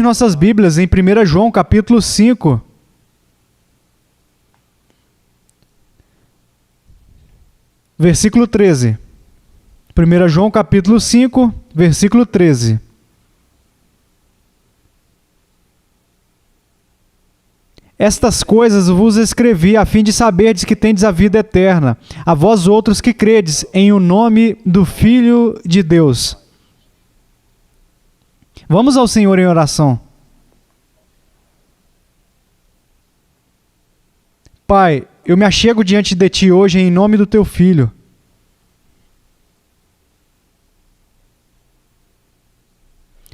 Nossas Bíblias em 1 João capítulo 5. Versículo 13. 1 João capítulo 5, versículo 13. Estas coisas vos escrevi a fim de saberdes que tendes a vida eterna, a vós outros que credes em o nome do Filho de Deus. Vamos ao Senhor em oração. Pai, eu me achego diante de Ti hoje em nome do Teu Filho.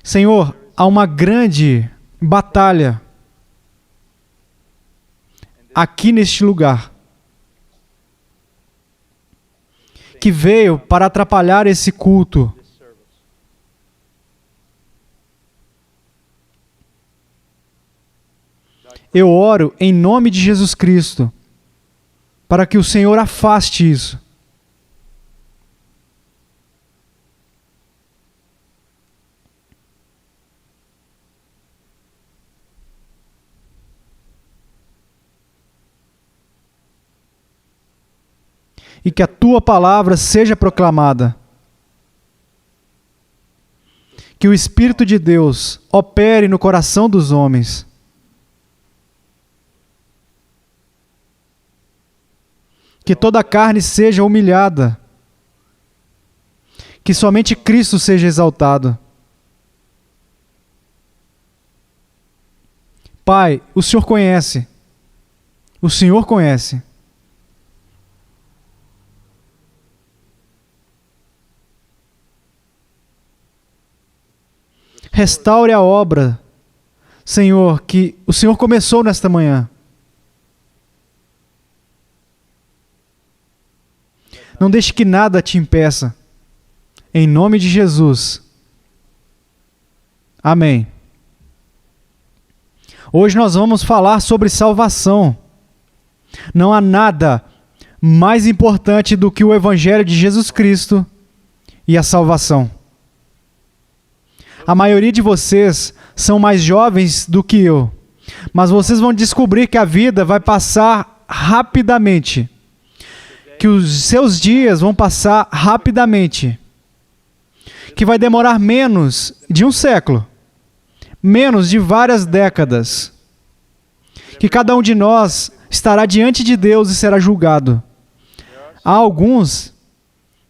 Senhor, há uma grande batalha aqui neste lugar, que veio para atrapalhar esse culto. Eu oro em nome de Jesus Cristo, para que o Senhor afaste isso. E que a Tua palavra seja proclamada. Que o Espírito de Deus opere no coração dos homens. Que toda a carne seja humilhada. Que somente Cristo seja exaltado. Pai, o Senhor conhece. O Senhor conhece. Restaure a obra, Senhor, que o Senhor começou nesta manhã. Não deixe que nada te impeça. Em nome de Jesus. Amém. Hoje nós vamos falar sobre salvação. Não há nada mais importante do que o Evangelho de Jesus Cristo e a salvação. A maioria de vocês são mais jovens do que eu, mas vocês vão descobrir que a vida vai passar rapidamente. Que os seus dias vão passar rapidamente, que vai demorar menos de um século, menos de várias décadas, que cada um de nós estará diante de Deus e será julgado. Há alguns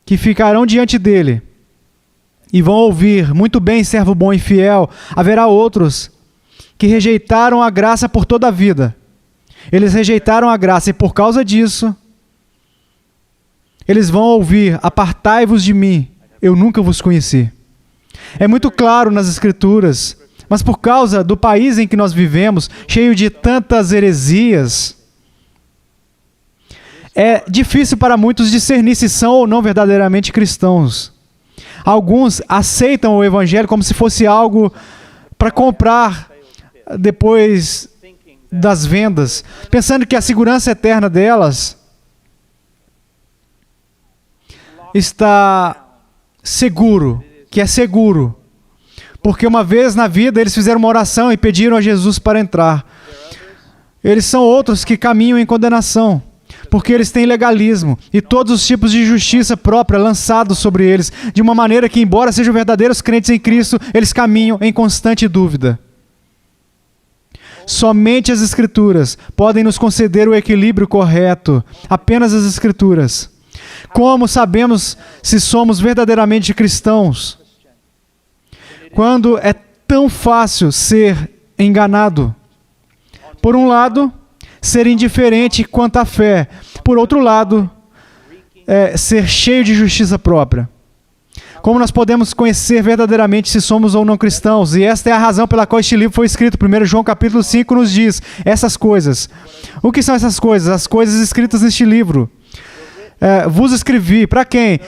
que ficarão diante dele e vão ouvir: muito bem, servo bom e fiel. Haverá outros que rejeitaram a graça por toda a vida. Eles rejeitaram a graça e por causa disso eles vão ouvir: apartai-vos de mim, eu nunca vos conheci. É muito claro nas Escrituras, mas por causa do país em que nós vivemos, cheio de tantas heresias, é difícil para muitos discernir se são ou não verdadeiramente cristãos. Alguns aceitam o Evangelho como se fosse algo para comprar depois das vendas, pensando que a segurança eterna delas está seguro, que é seguro, porque uma vez na vida eles fizeram uma oração e pediram a Jesus para entrar. Eles são outros que caminham em condenação, porque eles têm legalismo e todos os tipos de justiça própria lançados sobre eles, de uma maneira que, embora sejam verdadeiros crentes em Cristo, eles caminham em constante dúvida. Somente as Escrituras podem nos conceder o equilíbrio correto, apenas as Escrituras. Como sabemos se somos verdadeiramente cristãos? Quando é tão fácil ser enganado. Por um lado, ser indiferente quanto à fé. Por outro lado, ser cheio de justiça própria. Como nós podemos conhecer verdadeiramente se somos ou não cristãos? E esta é a razão pela qual este livro foi escrito. 1 João capítulo 5 nos diz essas coisas. O que são essas coisas? As coisas escritas neste livro. Vos escrevi, para quem?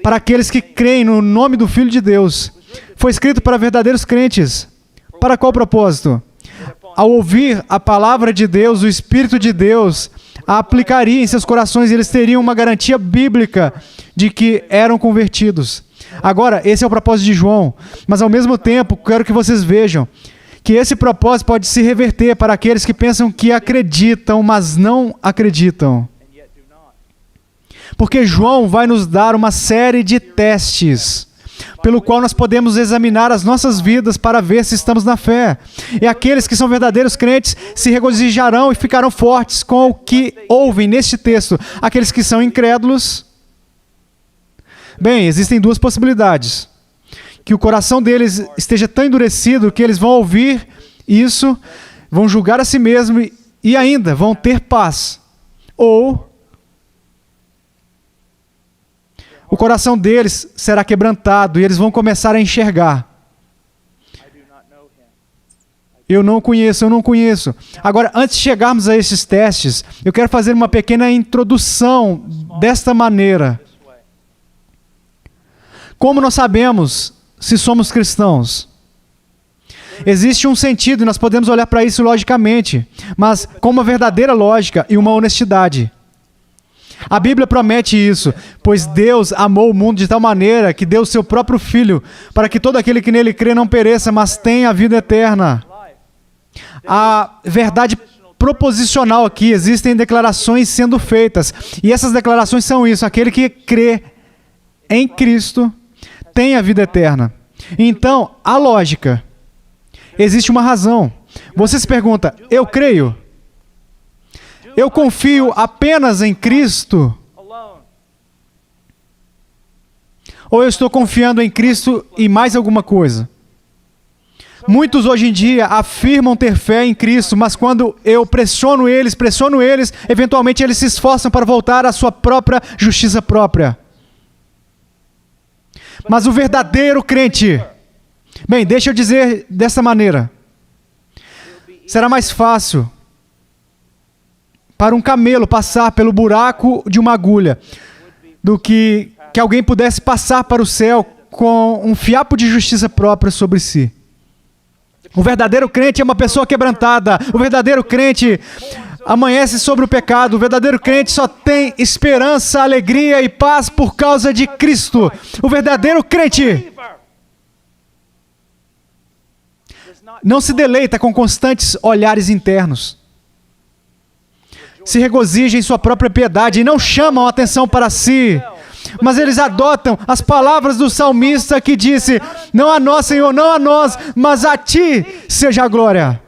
Para aqueles que creem no nome do Filho de Deus. Foi escrito para verdadeiros crentes. Para qual propósito? Ao ouvir a palavra de Deus, o Espírito de Deus a aplicaria em seus corações e eles teriam uma garantia bíblica de que eram convertidos. Agora, esse é o propósito de João, mas ao mesmo tempo, quero que vocês vejam que esse propósito pode se reverter para aqueles que pensam que acreditam, mas não acreditam. Porque João vai nos dar uma série de testes, pelo qual nós podemos examinar as nossas vidas para ver se estamos na fé. E aqueles que são verdadeiros crentes se regozijarão e ficarão fortes com o que ouvem neste texto. Aqueles que são incrédulos, bem, existem duas possibilidades. Que o coração deles esteja tão endurecido que eles vão ouvir isso, vão julgar a si mesmo e ainda vão ter paz. Ou o coração deles será quebrantado e eles vão começar a enxergar. Eu não conheço. Agora, antes de chegarmos a esses testes, eu quero fazer uma pequena introdução desta maneira. Como nós sabemos se somos cristãos? Existe um sentido e nós podemos olhar para isso logicamente, mas com uma verdadeira lógica e uma honestidade. A Bíblia promete isso, pois Deus amou o mundo de tal maneira que deu o seu próprio Filho, para que todo aquele que nele crê não pereça, mas tenha a vida eterna. A verdade proposicional aqui, existem declarações sendo feitas, e essas declarações são isso: aquele que crê em Cristo tem a vida eterna. Então, a lógica, existe uma razão. Você se pergunta, eu creio? Eu confio apenas em Cristo? Ou eu estou confiando em Cristo e mais alguma coisa? Muitos hoje em dia afirmam ter fé em Cristo, mas quando eu pressiono eles, eventualmente eles se esforçam para voltar à sua própria justiça própria. Mas o verdadeiro crente, bem, deixa eu dizer dessa maneira, será mais fácil para um camelo passar pelo buraco de uma agulha do que alguém pudesse passar para o céu com um fiapo de justiça própria sobre si. O verdadeiro crente é uma pessoa quebrantada. O verdadeiro crente amanhece sobre o pecado. O verdadeiro crente só tem esperança, alegria e paz por causa de Cristo. O verdadeiro crente não se deleita com constantes olhares internos. Se regozija em sua própria piedade e não chamam a atenção para si. Mas eles adotam as palavras do salmista que disse: não a nós, Senhor, não a nós, mas a Ti seja a glória.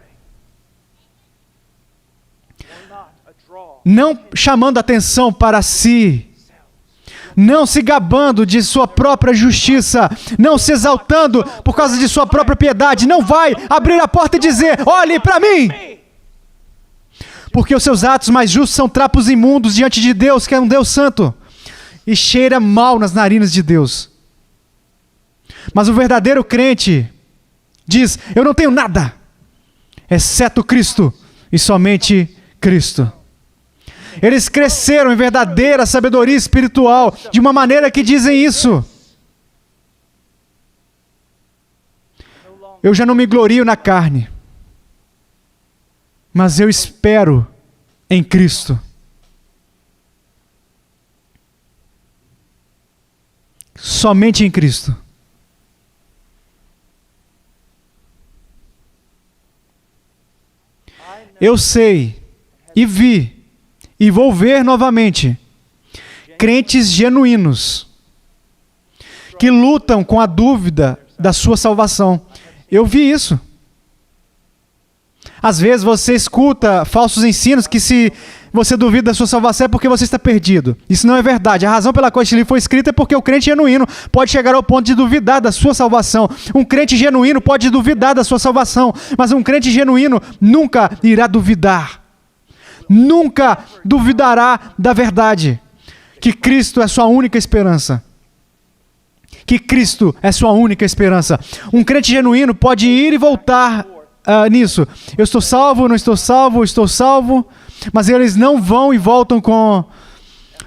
Não chamando atenção para si, não se gabando de sua própria justiça, não se exaltando por causa de sua própria piedade, não vai abrir a porta e dizer: olhe para mim! Porque os seus atos mais justos são trapos imundos diante de Deus, que é um Deus santo, e cheira mal nas narinas de Deus. Mas o verdadeiro crente diz: eu não tenho nada, exceto Cristo, e somente Cristo. Eles cresceram em verdadeira sabedoria espiritual, de uma maneira que dizem isso: eu já não me glorio na carne, mas eu espero em Cristo. Somente em Cristo. Eu sei e vi e vou ver novamente crentes genuínos que lutam com a dúvida da sua salvação. Eu vi isso. Às vezes você escuta falsos ensinos que se você duvida da sua salvação é porque você está perdido. Isso não é verdade. A razão pela qual este livro foi escrito é porque o crente genuíno pode chegar ao ponto de duvidar da sua salvação. Um crente genuíno pode duvidar da sua salvação, mas um crente genuíno nunca irá duvidar. Nunca duvidará da verdade. Que Cristo é sua única esperança. Que Cristo é sua única esperança. Um crente genuíno pode ir e voltar nisso. Eu estou salvo, não estou salvo, estou salvo. Mas eles não vão e voltam com: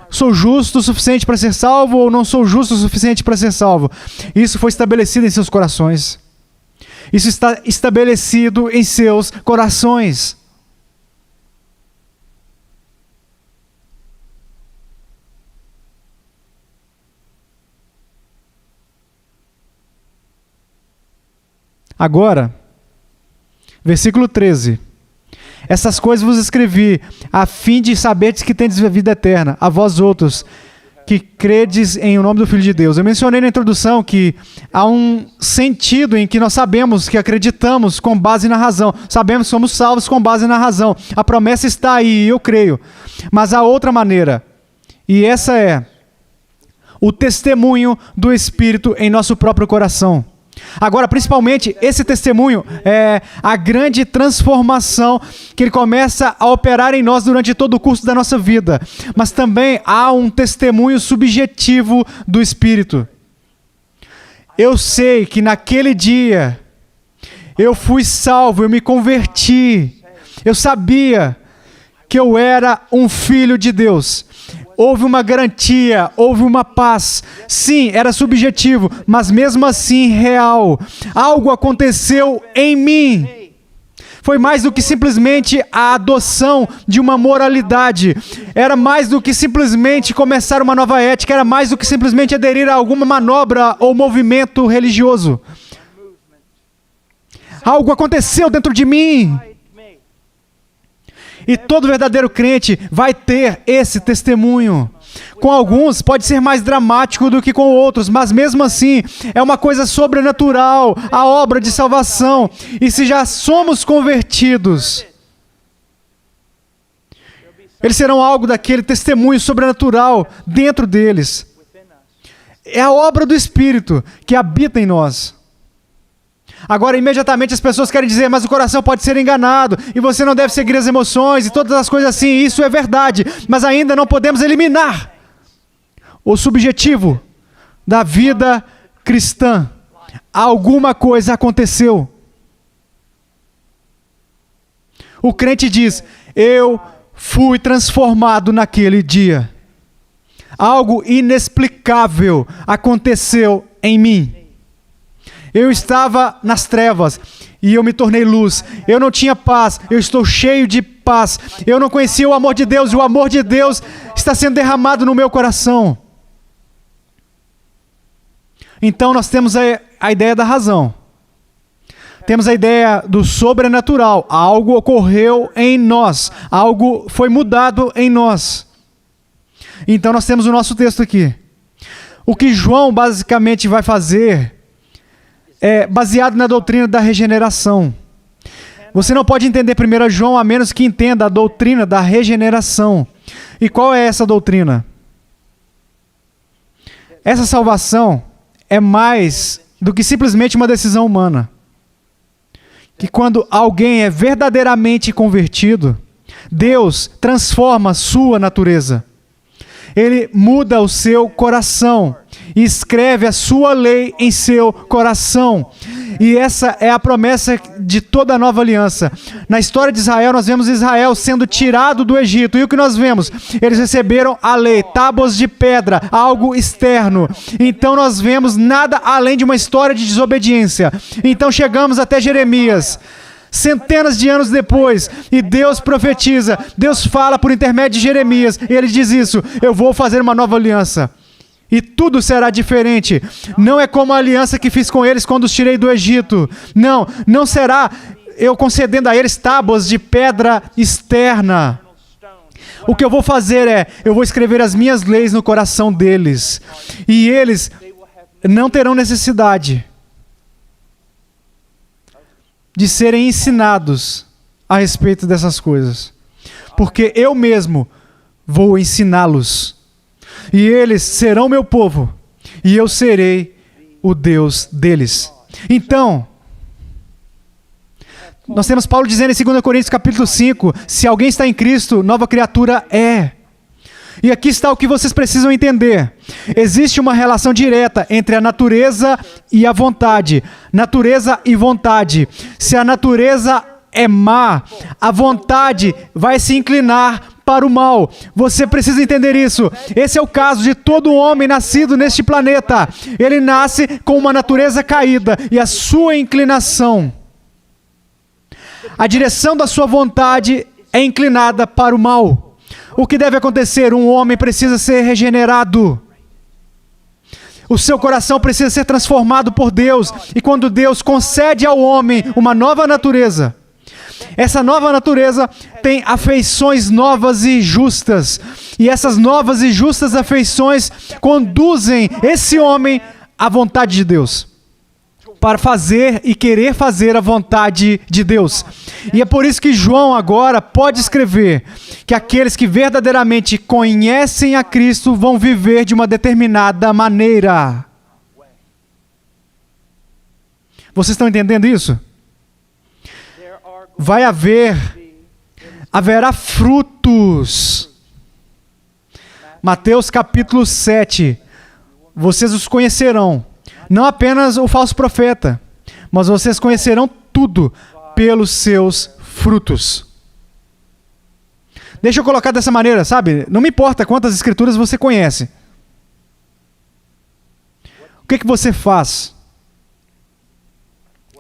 sou justo o suficiente para ser salvo ou não sou justo o suficiente para ser salvo. Isso foi estabelecido em seus corações. Isso está estabelecido em seus corações. Agora, versículo 13. Essas coisas vos escrevi, a fim de saberdes que tendes a vida eterna, a vós outros, que credes em o nome do Filho de Deus. Eu mencionei na introdução que há um sentido em que nós sabemos que acreditamos com base na razão. Sabemos que somos salvos com base na razão. A promessa está aí, eu creio. Mas há outra maneira. E essa é o testemunho do Espírito em nosso próprio coração. Agora, principalmente, esse testemunho é a grande transformação que ele começa a operar em nós durante todo o curso da nossa vida. Mas também há um testemunho subjetivo do Espírito. Eu sei que naquele dia eu fui salvo, eu me converti. Eu sabia que eu era um filho de Deus. Houve uma garantia, houve uma paz. Sim, era subjetivo, mas mesmo assim real. Algo aconteceu em mim. Foi mais do que simplesmente a adoção de uma moralidade. Era mais do que simplesmente começar uma nova ética. Era mais do que simplesmente aderir a alguma manobra ou movimento religioso. Algo aconteceu dentro de mim. E todo verdadeiro crente vai ter esse testemunho. Com alguns pode ser mais dramático do que com outros, mas mesmo assim é uma coisa sobrenatural, a obra de salvação. E se já somos convertidos, eles serão algo daquele testemunho sobrenatural dentro deles. É a obra do Espírito que habita em nós. Agora, imediatamente as pessoas querem dizer, mas o coração pode ser enganado, e você não deve seguir as emoções, e todas as coisas assim. Isso é verdade, mas ainda não podemos eliminar o subjetivo da vida cristã. Alguma coisa aconteceu. O crente diz, eu fui transformado naquele dia. Algo inexplicável aconteceu em mim. Eu estava nas trevas e eu me tornei luz. Eu não tinha paz, eu estou cheio de paz. Eu não conhecia o amor de Deus e o amor de Deus está sendo derramado no meu coração. Então nós temos a ideia da razão. Temos a ideia do sobrenatural. Algo ocorreu em nós. Algo foi mudado em nós. Então nós temos o nosso texto aqui. O que João basicamente vai fazer é baseado na doutrina da regeneração. Você não pode entender 1 João a menos que entenda a doutrina da regeneração. E qual é essa doutrina? Essa salvação é mais do que simplesmente uma decisão humana. Que quando alguém é verdadeiramente convertido, Deus transforma sua natureza. Ele muda o seu coração e escreve a sua lei em seu coração. E essa é a promessa de toda a nova aliança. Na história de Israel, nós vemos Israel sendo tirado do Egito. E o que nós vemos? Eles receberam a lei, tábuas de pedra, algo externo. Então nós vemos nada além de uma história de desobediência. Então chegamos até Jeremias. Centenas de anos depois, e Deus profetiza, Deus fala por intermédio de Jeremias, e ele diz isso, eu vou fazer uma nova aliança, e tudo será diferente. Não é como a aliança que fiz com eles quando os tirei do Egito. Não será eu concedendo a eles tábuas de pedra externa. O que eu vou fazer é, eu vou escrever as minhas leis no coração deles, e eles não terão necessidade de serem ensinados a respeito dessas coisas. Porque eu mesmo vou ensiná-los. E eles serão meu povo. E eu serei o Deus deles. Então, nós temos Paulo dizendo em 2 Coríntios capítulo 5, se alguém está em Cristo, nova criatura é. E aqui está o que vocês precisam entender. Existe uma relação direta entre a natureza e a vontade. Natureza e vontade. Se a natureza é má, a vontade vai se inclinar para o mal. Você precisa entender isso. Esse é o caso de todo homem nascido neste planeta. Ele nasce com uma natureza caída e a sua inclinação, a direção da sua vontade é inclinada para o mal. O que deve acontecer? Um homem precisa ser regenerado. O seu coração precisa ser transformado por Deus. E quando Deus concede ao homem uma nova natureza, essa nova natureza tem afeições novas e justas. E essas novas e justas afeições conduzem esse homem à vontade de Deus, para fazer e querer fazer a vontade de Deus. E é por isso que João agora pode escrever que aqueles que verdadeiramente conhecem a Cristo vão viver de uma determinada maneira. Vocês estão entendendo isso? Haverá frutos. Mateus capítulo 7. Vocês os conhecerão. Não apenas o falso profeta, mas vocês conhecerão tudo pelos seus frutos. Deixa eu colocar dessa maneira, sabe? Não me importa quantas escrituras você conhece. O que você faz?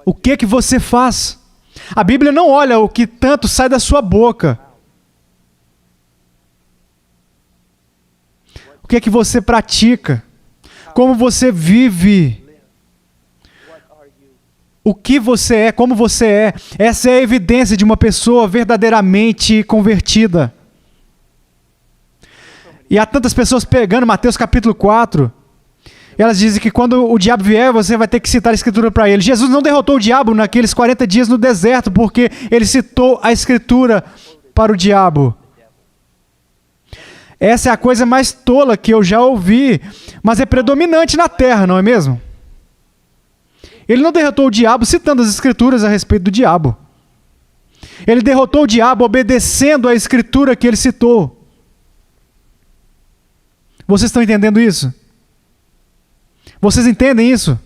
O que você faz? A Bíblia não olha o que tanto sai da sua boca. O que você pratica? Como você vive? O que você é, como você é. Essa é a evidência de uma pessoa verdadeiramente convertida. E há tantas pessoas pegando Mateus capítulo 4, e elas dizem que quando o diabo vier, você vai ter que citar a escritura para ele. Jesus não derrotou o diabo naqueles 40 dias no deserto, porque ele citou a escritura para o diabo. Essa é a coisa mais tola que eu já ouvi, mas é predominante na terra, não é mesmo? Ele não derrotou o diabo citando as escrituras a respeito do diabo. Ele derrotou o diabo obedecendo a escritura que ele citou. Vocês estão entendendo isso? Vocês entendem isso?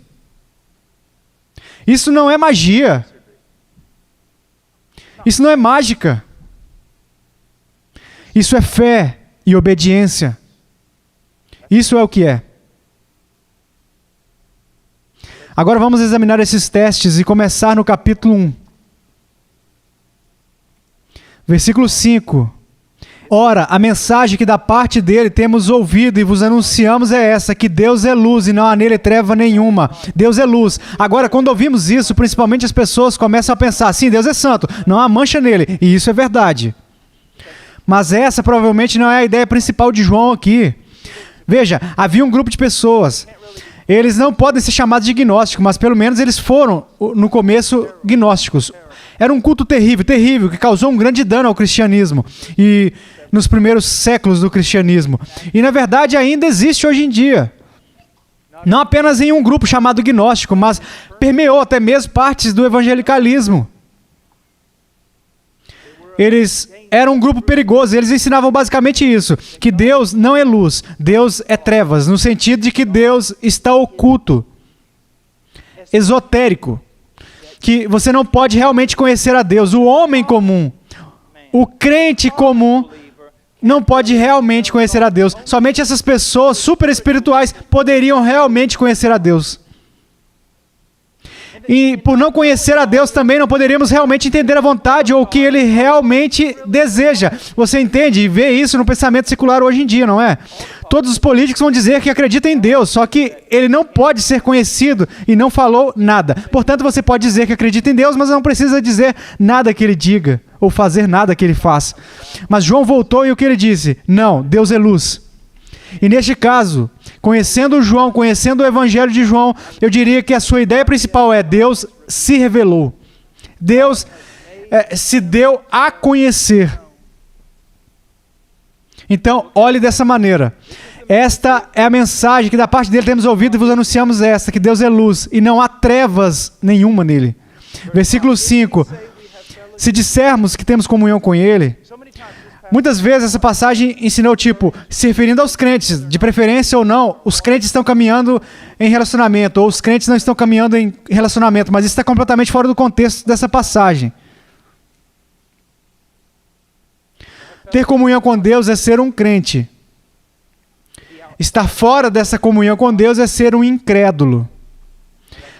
Isso não é magia. Isso não é mágica. Isso é fé e obediência. Isso é o que é. Agora vamos examinar esses testes e começar no capítulo 1. Versículo 5. Ora, a mensagem que da parte dele temos ouvido e vos anunciamos é essa, que Deus é luz e não há nele treva nenhuma. Deus é luz. Agora, quando ouvimos isso, principalmente as pessoas começam a pensar, sim, Deus é santo, não há mancha nele. E isso é verdade. Mas essa provavelmente não é a ideia principal de João aqui. Veja, havia um grupo de pessoas. Eles não podem ser chamados de gnósticos, mas pelo menos eles foram, no começo, gnósticos. Era um culto terrível, terrível, que causou um grande dano ao cristianismo e nos primeiros séculos do cristianismo. E na verdade ainda existe hoje em dia. Não apenas em um grupo chamado gnóstico, mas permeou até mesmo partes do evangelicalismo. Eles eram um grupo perigoso, eles ensinavam basicamente isso, que Deus não é luz, Deus é trevas, no sentido de que Deus está oculto, esotérico, que você não pode realmente conhecer a Deus. O homem comum, o crente comum, não pode realmente conhecer a Deus. Somente essas pessoas super espirituais poderiam realmente conhecer a Deus. E por não conhecer a Deus também não poderíamos realmente entender a vontade ou o que Ele realmente deseja. Você entende e vê isso no pensamento secular hoje em dia, não é? Todos os políticos vão dizer que acreditam em Deus, só que Ele não pode ser conhecido e não falou nada. Portanto, você pode dizer que acredita em Deus, mas não precisa dizer nada que Ele diga ou fazer nada que Ele faz. Mas João voltou e o que ele disse? Não, Deus é luz. E neste caso, conhecendo João, conhecendo o Evangelho de João, eu diria que a sua ideia principal é Deus se revelou. Deus se deu a conhecer. Então, olhe dessa maneira. Esta é a mensagem que da parte dele temos ouvido e vos anunciamos esta, que Deus é luz e não há trevas nenhuma nele. Versículo 5. Se dissermos que temos comunhão com Ele... Muitas vezes essa passagem ensinou, se referindo aos crentes, de preferência ou não, os crentes estão caminhando em relacionamento, ou os crentes não estão caminhando em relacionamento, mas isso está completamente fora do contexto dessa passagem. Ter comunhão com Deus é ser um crente. Estar fora dessa comunhão com Deus é ser um incrédulo.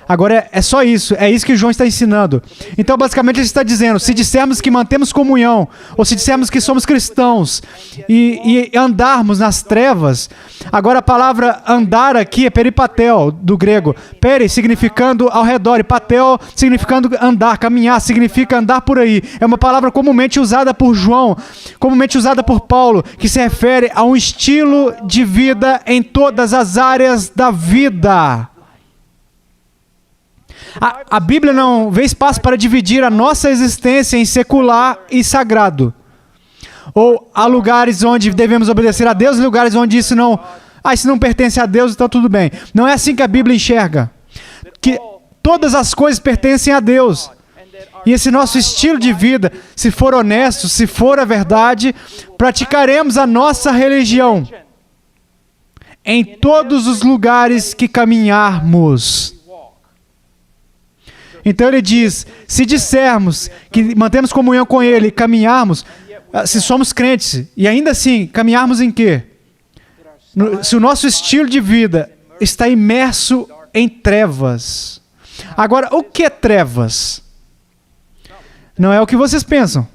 Agora é só isso, é isso que João está ensinando. Então, basicamente, ele está dizendo, se dissermos que mantemos comunhão, ou se dissermos que somos cristãos e andarmos nas trevas, agora a palavra andar aqui é peripatel, do grego. Peri significando ao redor, e patel significando andar, caminhar, significa andar por aí. É uma palavra comumente usada por João, comumente usada por Paulo, que se refere a um estilo de vida em todas as áreas da vida. A Bíblia não vê espaço para dividir a nossa existência em secular e sagrado. Ou há lugares onde devemos obedecer a Deus e lugares onde isso não pertence a Deus, então tudo bem. Não é assim que a Bíblia enxerga. Que todas as coisas pertencem a Deus. E esse nosso estilo de vida, se for honesto, se for a verdade, praticaremos a nossa religião em todos os lugares que caminharmos. Então ele diz, se dissermos que mantemos comunhão com Ele, caminharmos, se somos crentes, e ainda assim, caminharmos em quê? Se o nosso estilo de vida está imerso em trevas. Agora, o que é trevas? Não é o que vocês pensam.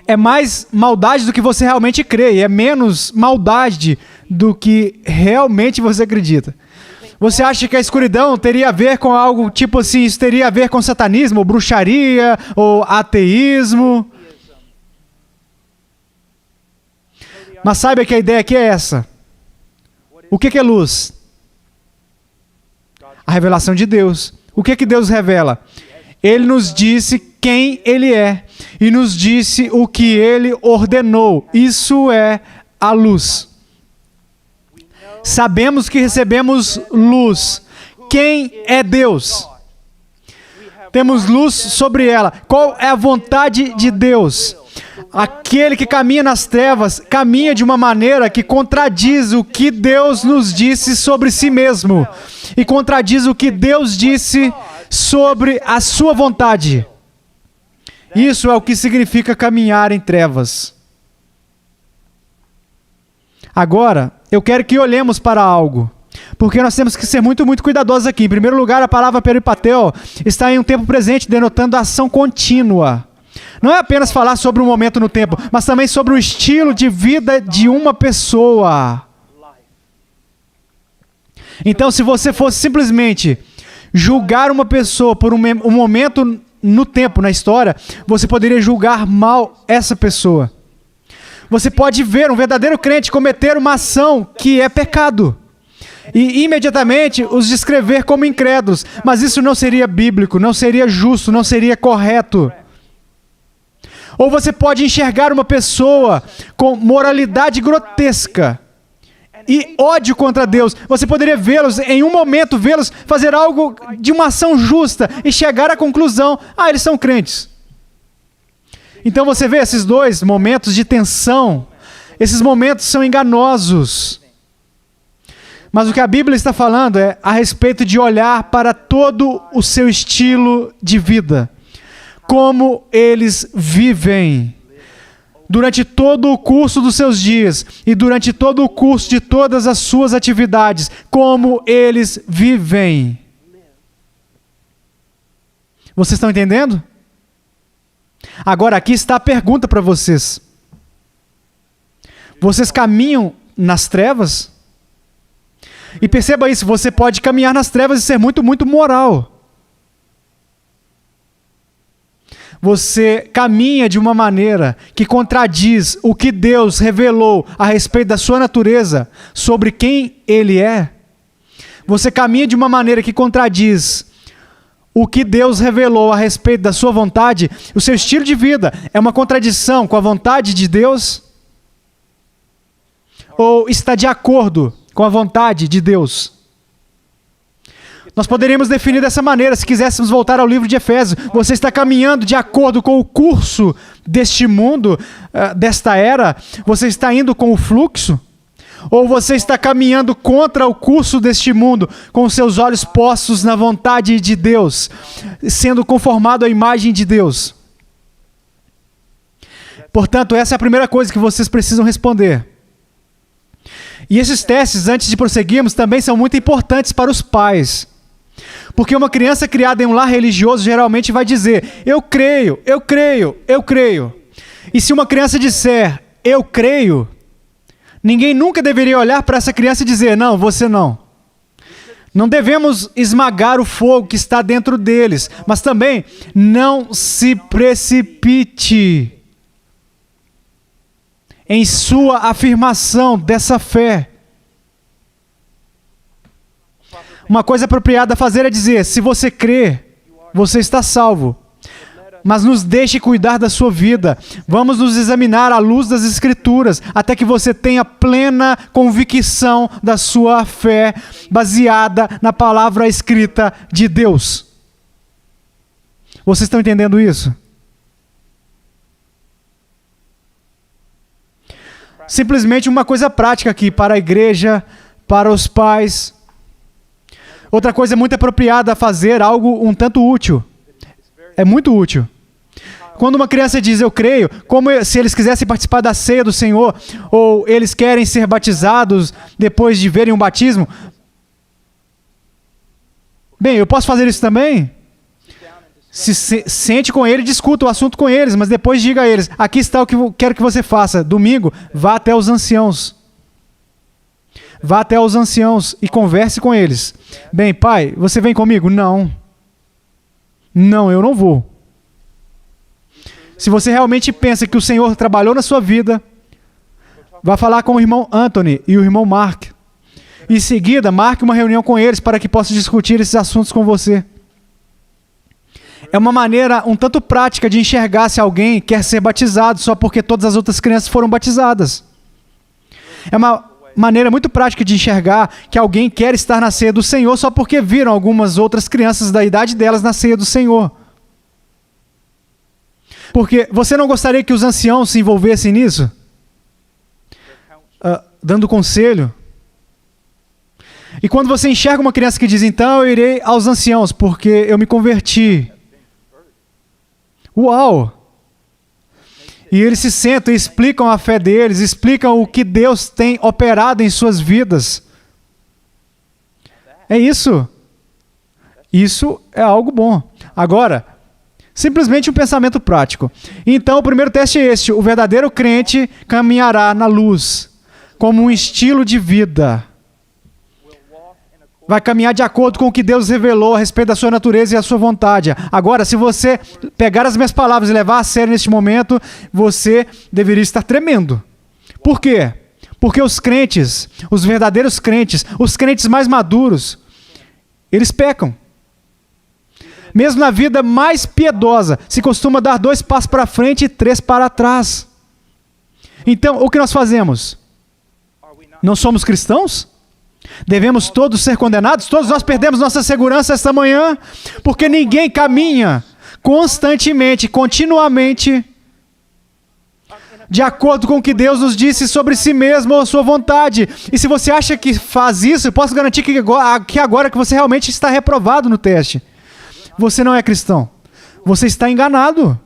É mais maldade do que você realmente crê, e é menos maldade do que realmente você acredita. Você acha que a escuridão teria a ver com algo tipo assim, isso teria a ver com satanismo, ou bruxaria, ou ateísmo? Mas saiba que a ideia aqui é essa. O que é luz? A revelação de Deus. O que Deus revela? Ele nos disse quem Ele é e nos disse o que Ele ordenou. Isso é a luz. Sabemos que recebemos luz. Quem é Deus? Temos luz sobre ela. Qual é a vontade de Deus? Aquele que caminha nas trevas, caminha de uma maneira que contradiz o que Deus nos disse sobre si mesmo. E contradiz o que Deus disse sobre a sua vontade. Isso é o que significa caminhar em trevas. Agora, eu quero que olhemos para algo, porque nós temos que ser muito cuidadosos aqui. Em primeiro lugar, a palavra peripatel está em um tempo presente, denotando a ação contínua. Não é apenas falar sobre um momento no tempo, mas também sobre o estilo de vida de uma pessoa. Então, se você fosse simplesmente julgar uma pessoa por um momento no tempo, na história, você poderia julgar mal essa pessoa. Você pode ver um verdadeiro crente cometer uma ação que é pecado e imediatamente os descrever como incrédulos, mas isso não seria bíblico, não seria justo, não seria correto. Ou você pode enxergar uma pessoa com moralidade grotesca e ódio contra Deus. Você poderia vê-los, em um momento, vê-los fazer algo de uma ação justa e chegar à conclusão, eles são crentes. Então você vê esses dois momentos de tensão, esses momentos são enganosos. Mas o que a Bíblia está falando é a respeito de olhar para todo o seu estilo de vida. Como eles vivem durante todo o curso dos seus dias e durante todo o curso de todas as suas atividades. Como eles vivem. Vocês estão entendendo? Agora, aqui está a pergunta para vocês. Vocês caminham nas trevas? E perceba isso, você pode caminhar nas trevas e ser muito moral. Você caminha de uma maneira que contradiz o que Deus revelou a respeito da sua natureza, sobre quem Ele é. Você caminha de uma maneira que contradiz o que Deus revelou a respeito da sua vontade. O seu estilo de vida é uma contradição com a vontade de Deus? Ou está de acordo com a vontade de Deus? Nós poderíamos definir dessa maneira, se quiséssemos voltar ao livro de Efésios. Você está caminhando de acordo com o curso deste mundo, desta era? Você está indo com o fluxo? Ou você está caminhando contra o curso deste mundo, com os seus olhos postos na vontade de Deus, sendo conformado à imagem de Deus? Portanto, essa é a primeira coisa que vocês precisam responder. E esses testes, antes de prosseguirmos, também são muito importantes para os pais. Porque uma criança criada em um lar religioso geralmente vai dizer: eu creio, eu creio, eu creio. E se uma criança disser: eu creio, ninguém nunca deveria olhar para essa criança e dizer: não, você não. Não devemos esmagar o fogo que está dentro deles, mas também não se precipite em sua afirmação dessa fé. Uma coisa apropriada a fazer é dizer: se você crê, você está salvo. Mas nos deixe cuidar da sua vida. Vamos nos examinar à luz das Escrituras, até que você tenha plena convicção da sua fé, baseada na palavra escrita de Deus. Vocês estão entendendo isso? Simplesmente uma coisa prática aqui para a igreja, para os pais. Outra coisa muito apropriada a fazer, algo um tanto útil. É muito útil. Quando uma criança diz eu creio, como se eles quisessem participar da ceia do Senhor, ou eles querem ser batizados depois de verem um batismo. Bem, eu posso fazer isso também? Sente com ele e discuta o assunto com eles, mas depois diga a eles: aqui está o que eu quero que você faça. Domingo, vá até os anciãos. Vá até os anciãos e converse com eles. Bem, pai, você vem comigo? Não. Não, eu não vou. Se você realmente pensa que o Senhor trabalhou na sua vida, vá falar com o irmão Anthony e o irmão Mark. Em seguida, marque uma reunião com eles para que possa discutir esses assuntos com você. É uma maneira um tanto prática de enxergar se alguém quer ser batizado só porque todas as outras crianças foram batizadas. É uma maneira muito prática de enxergar que alguém quer estar na ceia do Senhor só porque viram algumas outras crianças da idade delas na ceia do Senhor. Porque você não gostaria que os anciãos se envolvessem nisso? Dando conselho. E quando você enxerga uma criança que diz: então eu irei aos anciãos porque eu me converti. Uau! E eles se sentam e explicam a fé deles, explicam o que Deus tem operado em suas vidas. É isso. Isso é algo bom. Agora, simplesmente um pensamento prático. Então, o primeiro teste é este: o verdadeiro crente caminhará na luz, como um estilo de vida. Vai caminhar de acordo com o que Deus revelou a respeito da sua natureza e a sua vontade. Agora, se você pegar as minhas palavras e levar a sério neste momento, você deveria estar tremendo. Por quê? Porque os crentes, os verdadeiros crentes, os crentes mais maduros, eles pecam. Mesmo na vida mais piedosa, se costuma dar 2 passos para frente e 3 para trás. Então, o que nós fazemos? Não somos cristãos? Devemos todos ser condenados? Todos nós perdemos nossa segurança esta manhã, porque ninguém caminha constantemente, continuamente, de acordo com o que Deus nos disse sobre si mesmo ou sua vontade. E se você acha que faz isso, eu posso garantir que agora que você realmente está reprovado no teste. Você não é cristão. Você está enganado.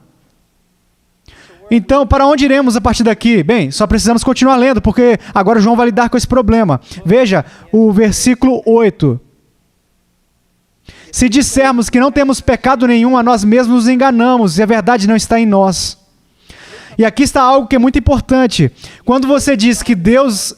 Então, para onde iremos a partir daqui? Bem, só precisamos continuar lendo, porque agora João vai lidar com esse problema. Veja o versículo 8. Se dissermos que não temos pecado nenhum, a nós mesmos nos enganamos, e a verdade não está em nós. E aqui está algo que é muito importante. Quando você diz que Deus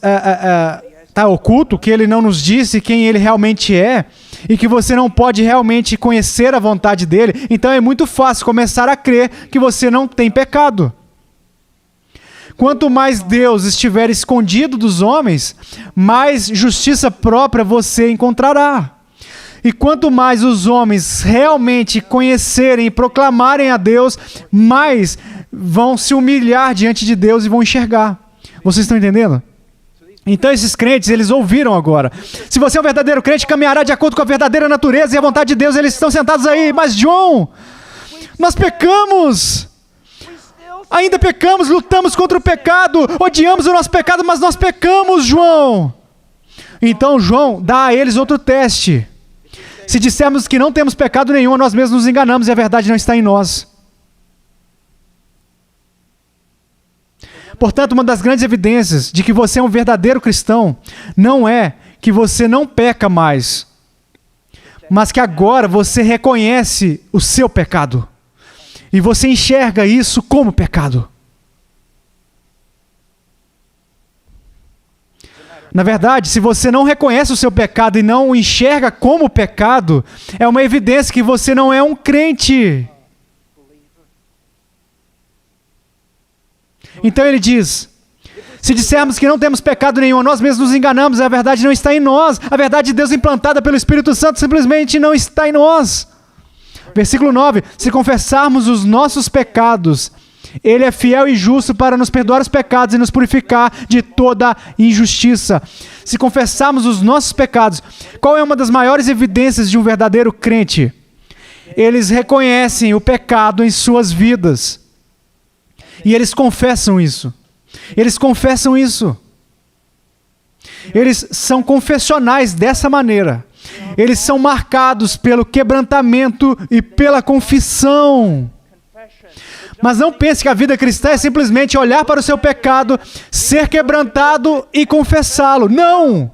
está oculto, que Ele não nos disse quem Ele realmente é, e que você não pode realmente conhecer a vontade dEle, então é muito fácil começar a crer que você não tem pecado. Quanto mais Deus estiver escondido dos homens, mais justiça própria você encontrará. E quanto mais os homens realmente conhecerem e proclamarem a Deus, mais vão se humilhar diante de Deus e vão enxergar. Vocês estão entendendo? Então esses crentes, eles ouviram agora. Se você é um verdadeiro crente, caminhará de acordo com a verdadeira natureza e a vontade de Deus. Eles estão sentados aí. Mas João, nós pecamos. Ainda pecamos, lutamos contra o pecado, odiamos o nosso pecado, mas nós pecamos, João. Então João dá a eles outro teste. Se dissermos que não temos pecado nenhum, nós mesmos nos enganamos e a verdade não está em nós. Portanto, uma das grandes evidências de que você é um verdadeiro cristão não é que você não peca mais, mas que agora você reconhece o seu pecado e você enxerga isso como pecado. Na verdade, se você não reconhece o seu pecado e não o enxerga como pecado, é uma evidência que você não é um crente. Então ele diz: se dissermos que não temos pecado nenhum, nós mesmos nos enganamos, a verdade não está em nós. A verdade de Deus implantada pelo Espírito Santo simplesmente não está em nós. Versículo 9: se confessarmos os nossos pecados, Ele é fiel e justo para nos perdoar os pecados e nos purificar de toda injustiça. Se confessarmos os nossos pecados, qual é uma das maiores evidências de um verdadeiro crente? Eles reconhecem o pecado em suas vidas. E eles confessam isso. Eles confessam isso. Eles são confessionais dessa maneira. Eles são marcados pelo quebrantamento e pela confissão. Mas não pense que a vida cristã é simplesmente olhar para o seu pecado, ser quebrantado e confessá-lo. Não!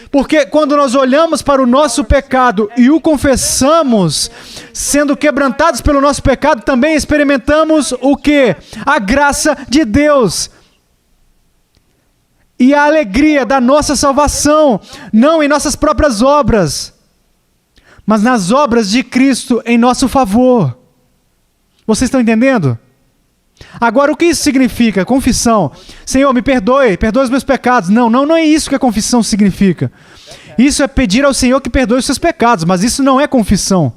Porque quando nós olhamos para o nosso pecado e o confessamos, sendo quebrantados pelo nosso pecado, também experimentamos o quê? A graça de Deus. E a alegria da nossa salvação, não em nossas próprias obras, mas nas obras de Cristo em nosso favor. Vocês estão entendendo? Agora, o que isso significa? Confissão. Senhor, me perdoe os meus pecados. Não é isso que a confissão significa. Isso é pedir ao Senhor que perdoe os seus pecados, mas isso não é confissão.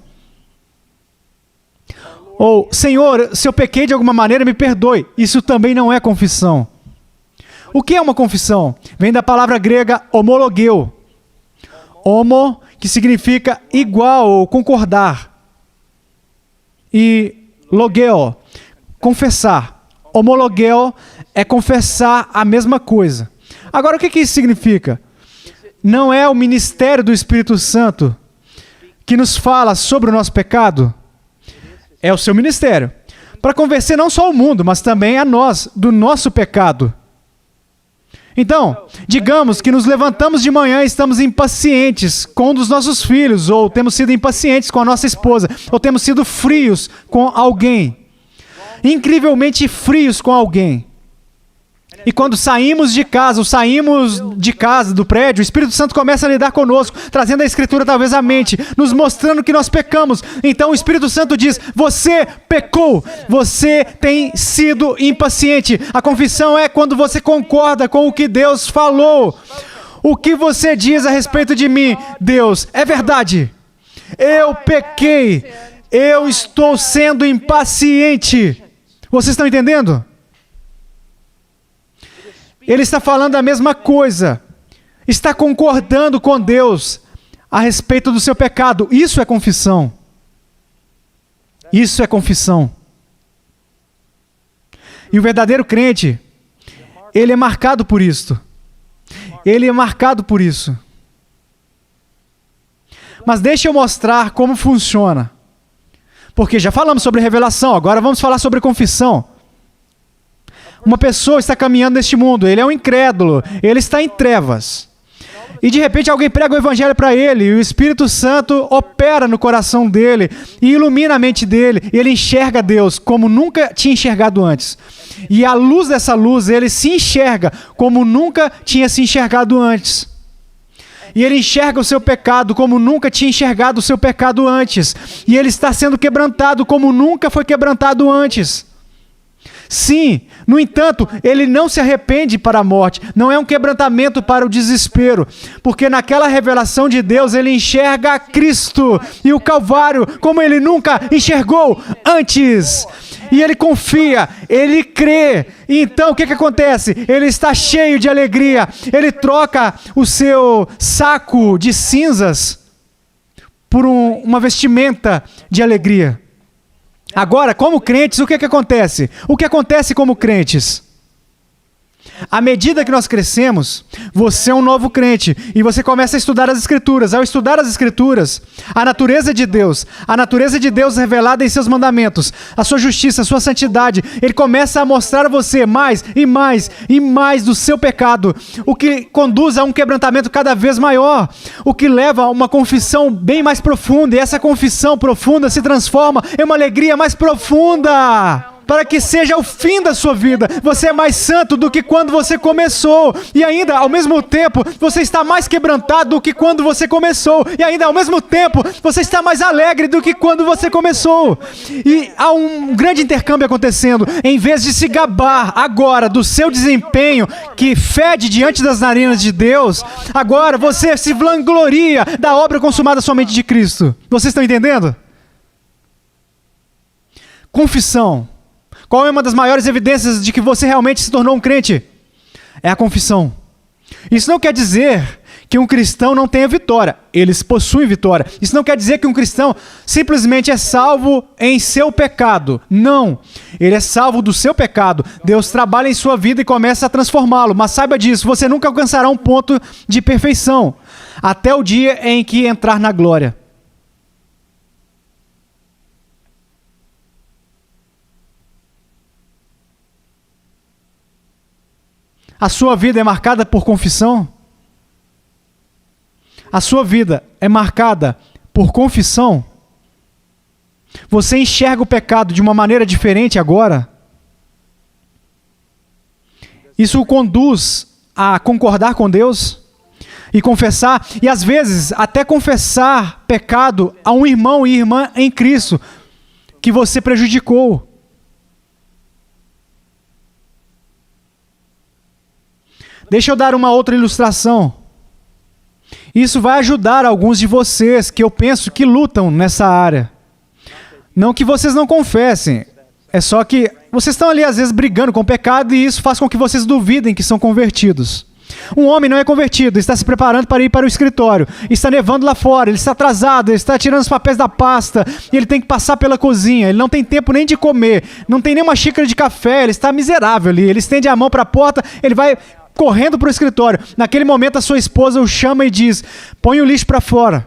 Ou, Senhor, se eu pequei de alguma maneira, me perdoe. Isso também não é confissão. O que é uma confissão? Vem da palavra grega homologeu. Homo, que significa igual ou concordar. E logeo, confessar. Homologeo é confessar a mesma coisa. Agora, o que isso significa? Não é o ministério do Espírito Santo que nos fala sobre o nosso pecado? É o seu ministério. Para convencer não só o mundo, mas também a nós do nosso pecado. Então, digamos que nos levantamos de manhã e estamos impacientes com um dos nossos filhos, ou temos sido impacientes com a nossa esposa, ou temos sido frios com alguém, incrivelmente frios com alguém. E quando saímos de casa, do prédio, o Espírito Santo começa a lidar conosco, trazendo a Escritura talvez à mente, nos mostrando que nós pecamos. Então o Espírito Santo diz: você pecou, você tem sido impaciente. A confissão é quando você concorda com o que Deus falou. O que você diz a respeito de mim, Deus, é verdade. Eu pequei, eu estou sendo impaciente. Vocês estão entendendo? Ele está falando a mesma coisa. Está concordando com Deus a respeito do seu pecado. Isso é confissão. Isso é confissão. E o verdadeiro crente, ele é marcado por isto. Ele é marcado por isso. Mas deixa eu mostrar como funciona. Porque já falamos sobre revelação, agora vamos falar sobre confissão. Uma pessoa está caminhando neste mundo, ele é um incrédulo, ele está em trevas. E de repente alguém prega o evangelho para ele, e o Espírito Santo opera no coração dele, e ilumina a mente dele, e ele enxerga Deus como nunca tinha enxergado antes. E à luz dessa luz, ele se enxerga como nunca tinha se enxergado antes. E ele enxerga o seu pecado como nunca tinha enxergado o seu pecado antes. E ele está sendo quebrantado como nunca foi quebrantado antes. Sim, no entanto, ele não se arrepende para a morte, não é um quebrantamento para o desespero, porque naquela revelação de Deus ele enxerga Cristo e o Calvário como ele nunca enxergou antes. E ele confia, ele crê. E então o que acontece? Ele está cheio de alegria, ele troca o seu saco de cinzas por uma vestimenta de alegria. Agora, como crentes, o que acontece? O que acontece como crentes? À medida que nós crescemos, você é um novo crente e você começa a estudar as Escrituras. Ao estudar as Escrituras, a natureza de Deus revelada em seus mandamentos, a sua justiça, a sua santidade, ele começa a mostrar a você mais e mais e mais do seu pecado, o que conduz a um quebrantamento cada vez maior, o que leva a uma confissão bem mais profunda, e essa confissão profunda se transforma em uma alegria mais profunda, para que seja o fim da sua vida. Você é mais santo do que quando você começou. E ainda, ao mesmo tempo, você está mais quebrantado do que quando você começou. E ainda, ao mesmo tempo, você está mais alegre do que quando você começou. E há um grande intercâmbio acontecendo. Em vez de se gabar agora do seu desempenho, que fede diante das narinas de Deus, agora você se vangloria da obra consumada somente de Cristo. Vocês estão entendendo? Confissão. Qual é uma das maiores evidências de que você realmente se tornou um crente? É a confissão. Isso não quer dizer que um cristão não tenha vitória. Eles possuem vitória. Isso não quer dizer que um cristão simplesmente é salvo em seu pecado. Não. Ele é salvo do seu pecado. Deus trabalha em sua vida e começa a transformá-lo. Mas saiba disso, você nunca alcançará um ponto de perfeição até o dia em que entrar na glória. A sua vida é marcada por confissão? A sua vida é marcada por confissão? Você enxerga o pecado de uma maneira diferente agora? Isso o conduz a concordar com Deus e confessar, e às vezes até confessar pecado a um irmão e irmã em Cristo que você prejudicou. Deixa eu dar uma outra ilustração. Isso vai ajudar alguns de vocês que eu penso que lutam nessa área. Não que vocês não confessem, é só que vocês estão ali às vezes brigando com o pecado e isso faz com que vocês duvidem que são convertidos. Um homem não é convertido, está se preparando para ir para o escritório, está nevando lá fora, ele está atrasado, ele está tirando os papéis da pasta, e ele tem que passar pela cozinha, ele não tem tempo nem de comer, não tem nem uma xícara de café, ele está miserável ali, ele estende a mão para a porta, ele vai correndo para o escritório. Naquele momento a sua esposa o chama e diz: põe o lixo para fora.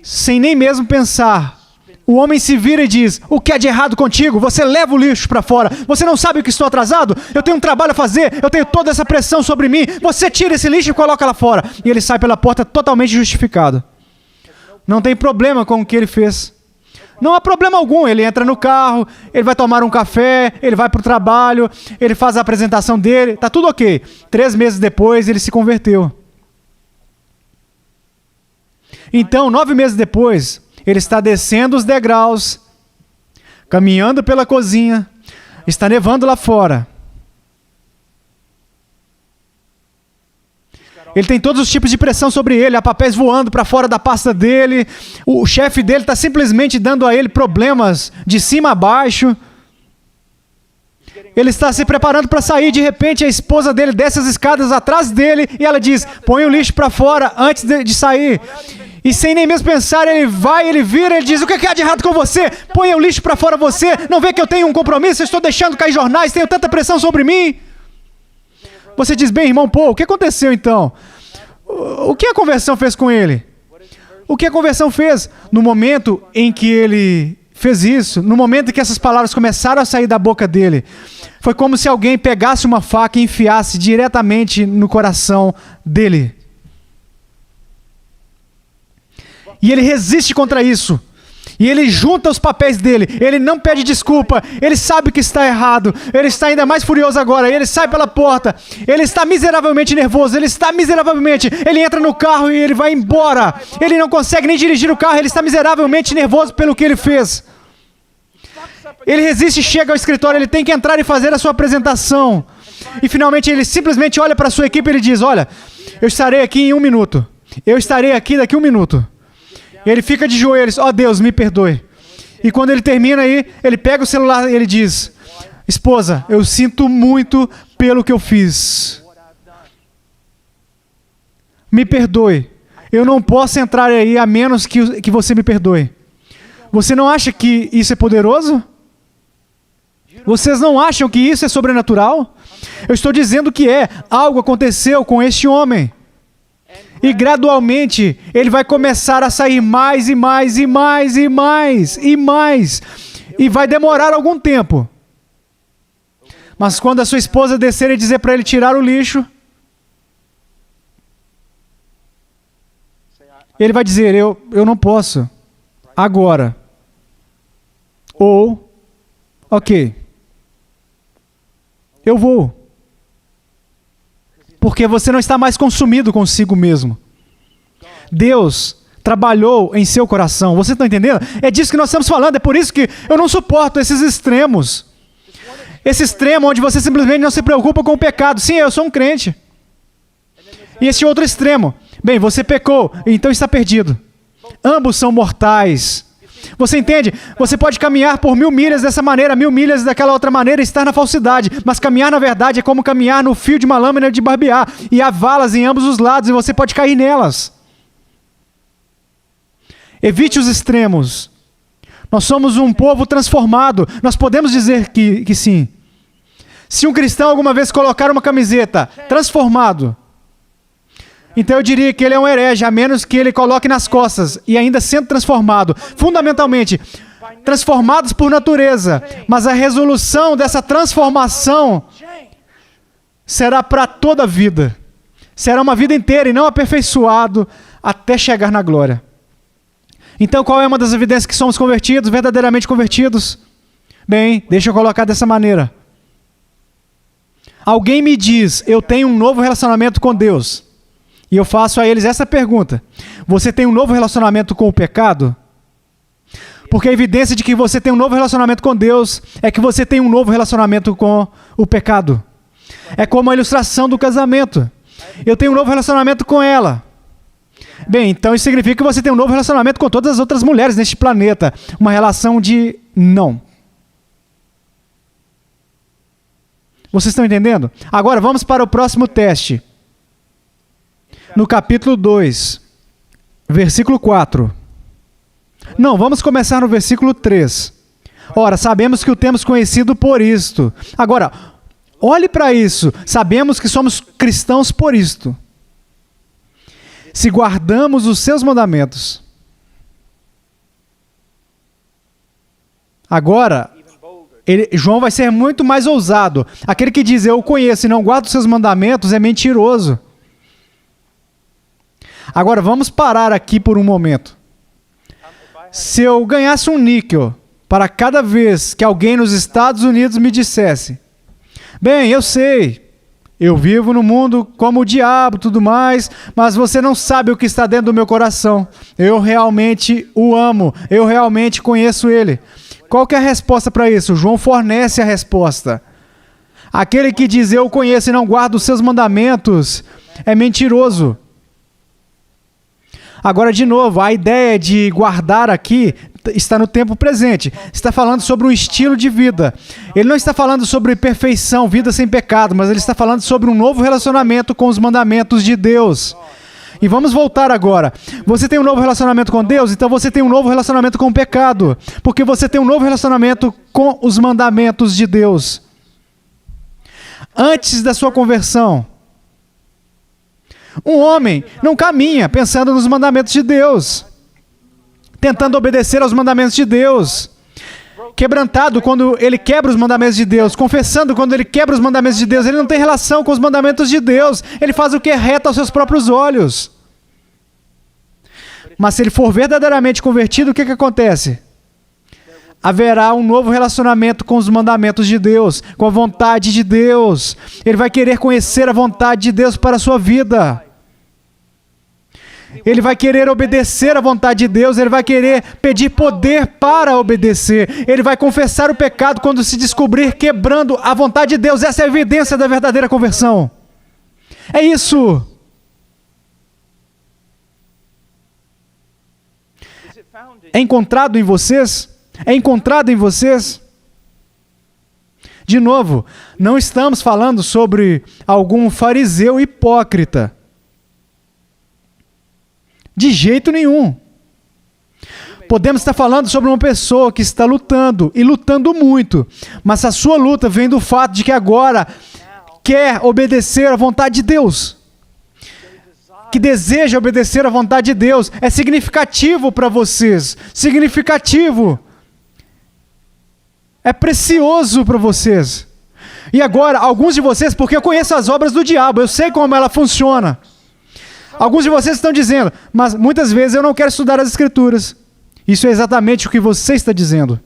Sem nem mesmo pensar, o homem se vira e diz: o que é de errado contigo? Você leva o lixo para fora. Você não sabe que estou atrasado? Eu tenho um trabalho a fazer, eu tenho toda essa pressão sobre mim. Você tira esse lixo e coloca lá fora. E ele sai pela porta totalmente justificado. Não tem problema com o que ele fez. Não há problema algum, ele entra no carro, ele vai tomar um café, ele vai para o trabalho, ele faz a apresentação dele, está tudo ok. 3 meses depois, ele se converteu. Então, 9 meses depois, ele está descendo os degraus, caminhando pela cozinha, está nevando lá fora. Ele tem todos os tipos de pressão sobre ele, há papéis voando para fora da pasta dele, o chefe dele está simplesmente dando a ele problemas de cima a baixo. Ele está se preparando para sair, de repente a esposa dele desce as escadas atrás dele e ela diz: põe o lixo para fora antes de sair. E sem nem mesmo pensar, ele vai, ele vira, ele diz: o que há de errado com você? Põe o lixo para fora você, não vê que eu tenho um compromisso, eu estou deixando cair jornais, tenho tanta pressão sobre mim. Você diz: bem, irmão Paul, o que aconteceu então? O que a conversão fez com ele? O que a conversão fez? No momento em que ele fez isso, no momento em que essas palavras começaram a sair da boca dele, foi como se alguém pegasse uma faca e enfiasse diretamente no coração dele. E ele resiste contra isso. E ele junta os papéis dele, ele não pede desculpa, ele sabe que está errado, ele está ainda mais furioso agora, ele sai pela porta, ele está miseravelmente nervoso, ele entra no carro e ele vai embora, ele não consegue nem dirigir o carro, ele está miseravelmente nervoso pelo que ele fez. Ele resiste e chega ao escritório, ele tem que entrar e fazer a sua apresentação, e finalmente ele simplesmente olha para a sua equipe e ele diz: olha, eu estarei aqui em 1 minuto, eu estarei aqui daqui 1 minuto. Ele fica de joelhos: ó Deus, me perdoe. E quando ele termina aí, ele pega o celular e ele diz: esposa, eu sinto muito pelo que eu fiz. Me perdoe. Eu não posso entrar aí a menos que você me perdoe. Você não acha que isso é poderoso? Vocês não acham que isso é sobrenatural? Eu estou dizendo que é. Algo aconteceu com este homem. E gradualmente ele vai começar a sair mais e mais e mais e mais e mais. E vai demorar algum tempo. Mas quando a sua esposa descer e dizer para ele tirar o lixo, ele vai dizer, eu não posso. Agora. Ou, ok. Eu vou. Porque você não está mais consumido consigo mesmo. Deus trabalhou em seu coração. Você está entendendo? É disso que nós estamos falando. É por isso que eu não suporto esses extremos. Esse extremo onde você simplesmente não se preocupa com o pecado. Sim, eu sou um crente. E esse outro extremo. Bem, você pecou, então está perdido. Ambos são mortais. Você entende? Você pode caminhar por 1000 milhas dessa maneira, 1000 milhas daquela outra maneira e estar na falsidade. Mas caminhar na verdade é como caminhar no fio de uma lâmina de barbear. E há valas em ambos os lados e você pode cair nelas. Evite os extremos. Nós somos um povo transformado. Nós podemos dizer que sim. Se um cristão alguma vez colocar uma camiseta transformado, então eu diria que ele é um herege, a menos que ele coloque nas costas e ainda sendo transformado. Fundamentalmente, transformados por natureza. Mas a resolução dessa transformação será para toda a vida. Será uma vida inteira e não aperfeiçoado até chegar na glória. Então qual é uma das evidências que somos convertidos, verdadeiramente convertidos? Bem, deixa eu colocar dessa maneira. Alguém me diz, eu tenho um novo relacionamento com Deus. E eu faço a eles essa pergunta. Você tem um novo relacionamento com o pecado? Porque a evidência de que você tem um novo relacionamento com Deus é que você tem um novo relacionamento com o pecado. É como a ilustração do casamento. Eu tenho um novo relacionamento com ela. Bem, então isso significa que você tem um novo relacionamento com todas as outras mulheres neste planeta. Uma relação de não. Vocês estão entendendo? Agora vamos para o próximo teste. No capítulo 2, versículo 4. Não, vamos começar no versículo 3. Ora, sabemos que o temos conhecido por isto. Agora, olhe para isso. Sabemos que somos cristãos por isto. Se guardamos os seus mandamentos. Agora, João vai ser muito mais ousado. Aquele que diz, eu o conheço e não guardo os seus mandamentos, é mentiroso. Agora, vamos parar aqui por um momento. Se eu ganhasse um níquel para cada vez que alguém nos Estados Unidos me dissesse, bem, eu sei, eu vivo no mundo como o diabo e tudo mais, mas você não sabe o que está dentro do meu coração. Eu realmente o amo, eu realmente conheço ele. Qual que é a resposta para isso? João fornece a resposta. Aquele que diz, eu o conheço e não guarda os seus mandamentos, é mentiroso. Agora, de novo, a ideia de guardar aqui está no tempo presente. Está falando sobre um estilo de vida. Ele não está falando sobre perfeição, vida sem pecado, mas ele está falando sobre um novo relacionamento com os mandamentos de Deus. E vamos voltar agora. Você tem um novo relacionamento com Deus, então você tem um novo relacionamento com o pecado. Porque você tem um novo relacionamento com os mandamentos de Deus. Antes da sua conversão, um homem não caminha pensando nos mandamentos de Deus, tentando obedecer aos mandamentos de Deus, quebrantado quando ele quebra os mandamentos de Deus, confessando quando ele quebra os mandamentos de Deus. Ele não tem relação com os mandamentos de Deus, ele faz o que é reto aos seus próprios olhos. Mas se ele for verdadeiramente convertido, o que acontece? Haverá um novo relacionamento com os mandamentos de Deus, com a vontade de Deus. Ele vai querer conhecer a vontade de Deus para a sua vida. Ele vai querer obedecer à vontade de Deus, ele vai querer pedir poder para obedecer. Ele vai confessar o pecado quando se descobrir quebrando a vontade de Deus. Essa é a evidência da verdadeira conversão. É isso. É encontrado em vocês? É encontrado em vocês? De novo, não estamos falando sobre algum fariseu hipócrita. De jeito nenhum. Podemos estar falando sobre uma pessoa que está lutando, e lutando muito, mas a sua luta vem do fato de que agora quer obedecer à vontade de Deus, que deseja obedecer à vontade de Deus. É significativo para vocês, significativo, é precioso para vocês. E agora, alguns de vocês, porque eu conheço as obras do diabo, eu sei como ela funciona. Alguns de vocês estão dizendo, mas muitas vezes eu não quero estudar as Escrituras. Isso é exatamente o que você está dizendo.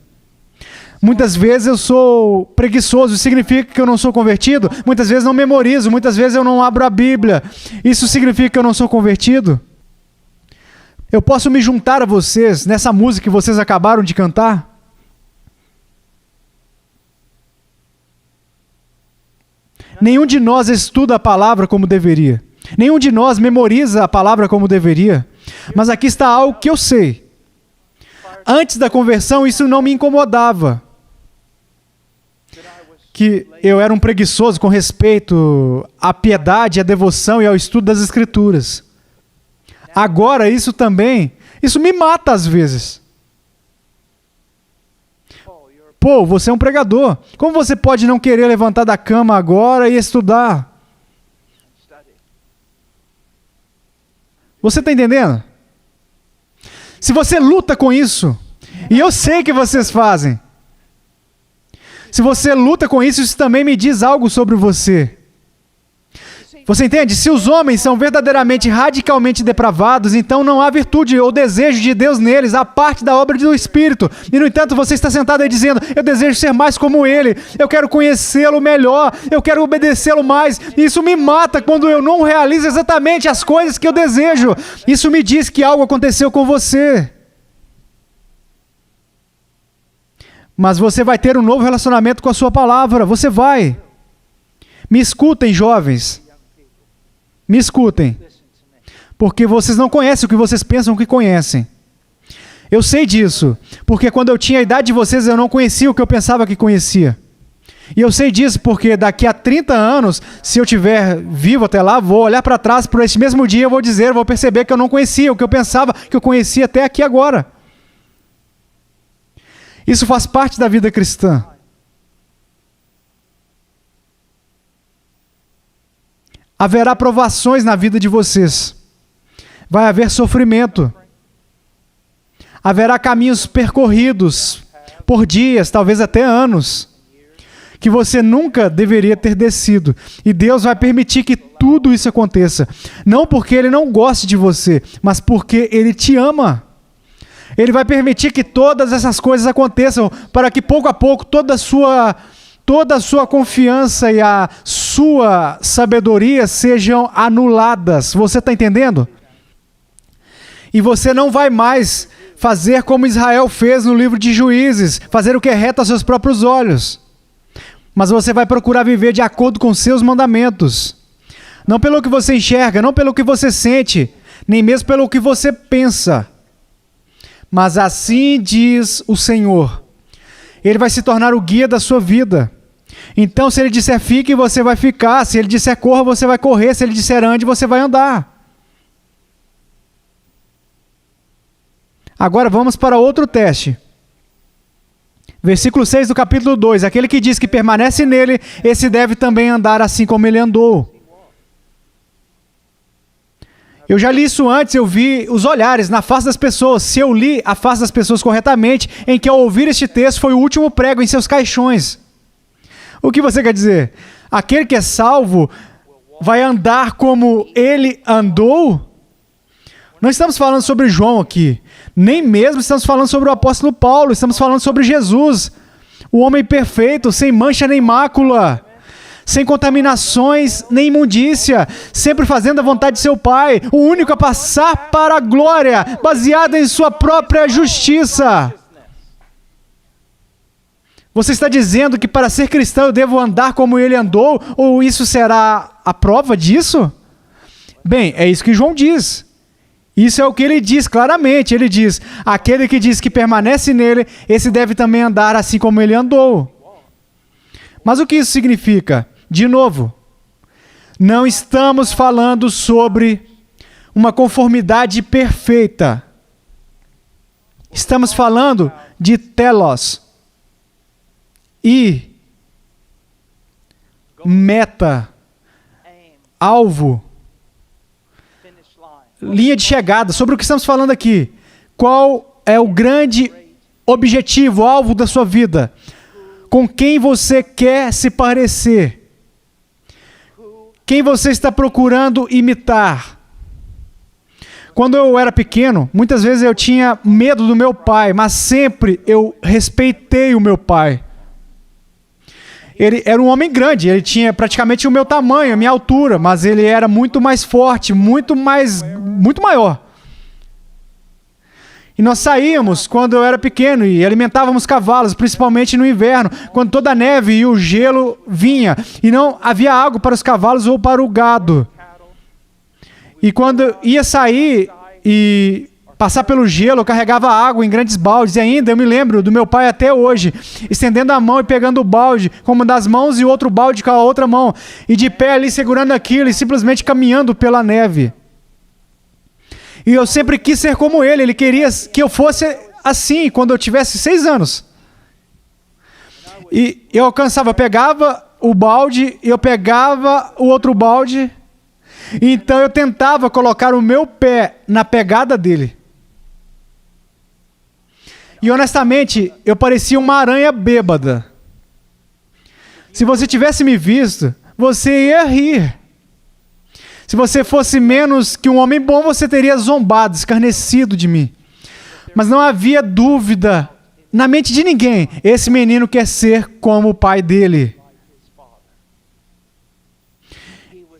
Muitas vezes eu sou preguiçoso, significa que eu não sou convertido. Muitas vezes não memorizo, muitas vezes eu não abro a Bíblia. Isso significa que eu não sou convertido? Eu posso me juntar a vocês nessa música que vocês acabaram de cantar? Nenhum de nós estuda a palavra como deveria. Nenhum de nós memoriza a palavra como deveria. Mas aqui está algo que eu sei. Antes da conversão, isso não me incomodava. Que eu era um preguiçoso com respeito à piedade, à devoção e ao estudo das Escrituras. Agora, isso me mata às vezes. Pô, você é um pregador. Como você pode não querer levantar da cama agora e estudar? Você está entendendo? Se você luta com isso, e eu sei que vocês fazem, se você luta com isso, isso também me diz algo sobre você. Você entende? Se os homens são verdadeiramente, radicalmente depravados, então não há virtude ou desejo de Deus neles, a parte da obra do Espírito. E no entanto, você está sentado aí dizendo, eu desejo ser mais como Ele, eu quero conhecê-lo melhor, eu quero obedecê-lo mais. E isso me mata quando eu não realizo exatamente as coisas que eu desejo. Isso me diz que algo aconteceu com você. Mas você vai ter um novo relacionamento com a sua palavra, você vai. Me escutem, jovens. Me escutem, porque vocês não conhecem o que vocês pensam que conhecem. Eu sei disso, porque quando eu tinha a idade de vocês, eu não conhecia o que eu pensava que conhecia. E eu sei disso porque daqui a 30 anos, se eu estiver vivo até lá, vou olhar para trás, por esse mesmo dia, eu vou perceber que eu não conhecia o que eu pensava que eu conhecia até aqui agora. Isso faz parte da vida cristã. Haverá provações na vida de vocês. Vai haver sofrimento. Haverá caminhos percorridos por dias, talvez até anos, que você nunca deveria ter descido. E Deus vai permitir que tudo isso aconteça. Não porque Ele não goste de você, mas porque Ele te ama. Ele vai permitir que todas essas coisas aconteçam para que pouco a pouco toda a sua confiança e a sua sabedoria sejam anuladas. Você está entendendo? E você não vai mais fazer como Israel fez no livro de Juízes, fazer o que é reto aos seus próprios olhos. Mas você vai procurar viver de acordo com seus mandamentos. Não pelo que você enxerga, não pelo que você sente, nem mesmo pelo que você pensa. Mas assim diz o Senhor. Ele vai se tornar o guia da sua vida. Então, se Ele disser fique, você vai ficar. Se Ele disser corra, você vai correr. Se Ele disser ande, você vai andar. Agora vamos para outro teste. Versículo 6 do capítulo 2. Aquele que diz que permanece nele, esse deve também andar assim como ele andou. Eu já li isso antes, eu vi os olhares na face das pessoas. Se eu li a face das pessoas corretamente, em que ao ouvir este texto foi o último prego em seus caixões. O que você quer dizer? Aquele que é salvo vai andar como ele andou? Não estamos falando sobre João aqui. Nem mesmo estamos falando sobre o apóstolo Paulo. Estamos falando sobre Jesus. O homem perfeito, sem mancha nem mácula. Sem contaminações nem imundícia, sempre fazendo a vontade de seu Pai, o único a passar para a glória, baseado em sua própria justiça. Você está dizendo que para ser cristão eu devo andar como ele andou, ou isso será a prova disso? Bem, é isso que João diz. Isso é o que ele diz claramente. Ele diz, aquele que diz que permanece nele, esse deve também andar assim como ele andou. Mas o que isso significa? De novo, não estamos falando sobre uma conformidade perfeita. Estamos falando de telos e meta, alvo, linha de chegada. Sobre o que estamos falando aqui? Qual é o grande objetivo, alvo da sua vida? Com quem você quer se parecer? Quem você está procurando imitar? Quando eu era pequeno, muitas vezes eu tinha medo do meu pai, mas sempre eu respeitei o meu pai. Ele era um homem grande, ele tinha praticamente o meu tamanho, a minha altura, mas ele era muito mais forte, muito maior. E nós saíamos quando eu era pequeno e alimentávamos cavalos, principalmente no inverno, quando toda a neve e o gelo vinha e não havia água para os cavalos ou para o gado. E quando ia sair e passar pelo gelo, eu carregava água em grandes baldes. E ainda eu me lembro do meu pai até hoje, estendendo a mão e pegando o balde com uma das mãos e o outro balde com a outra mão. E de pé ali segurando aquilo e simplesmente caminhando pela neve. E eu sempre quis ser como ele. Ele queria que eu fosse assim quando eu tivesse 6 anos. E eu alcançava, eu pegava o balde, eu pegava o outro balde. Então eu tentava colocar o meu pé na pegada dele. E honestamente, eu parecia uma aranha bêbada. Se você tivesse me visto, você ia rir. Se você fosse menos que um homem bom, você teria zombado, escarnecido de mim. Mas não havia dúvida na mente de ninguém. Esse menino quer ser como o pai dele.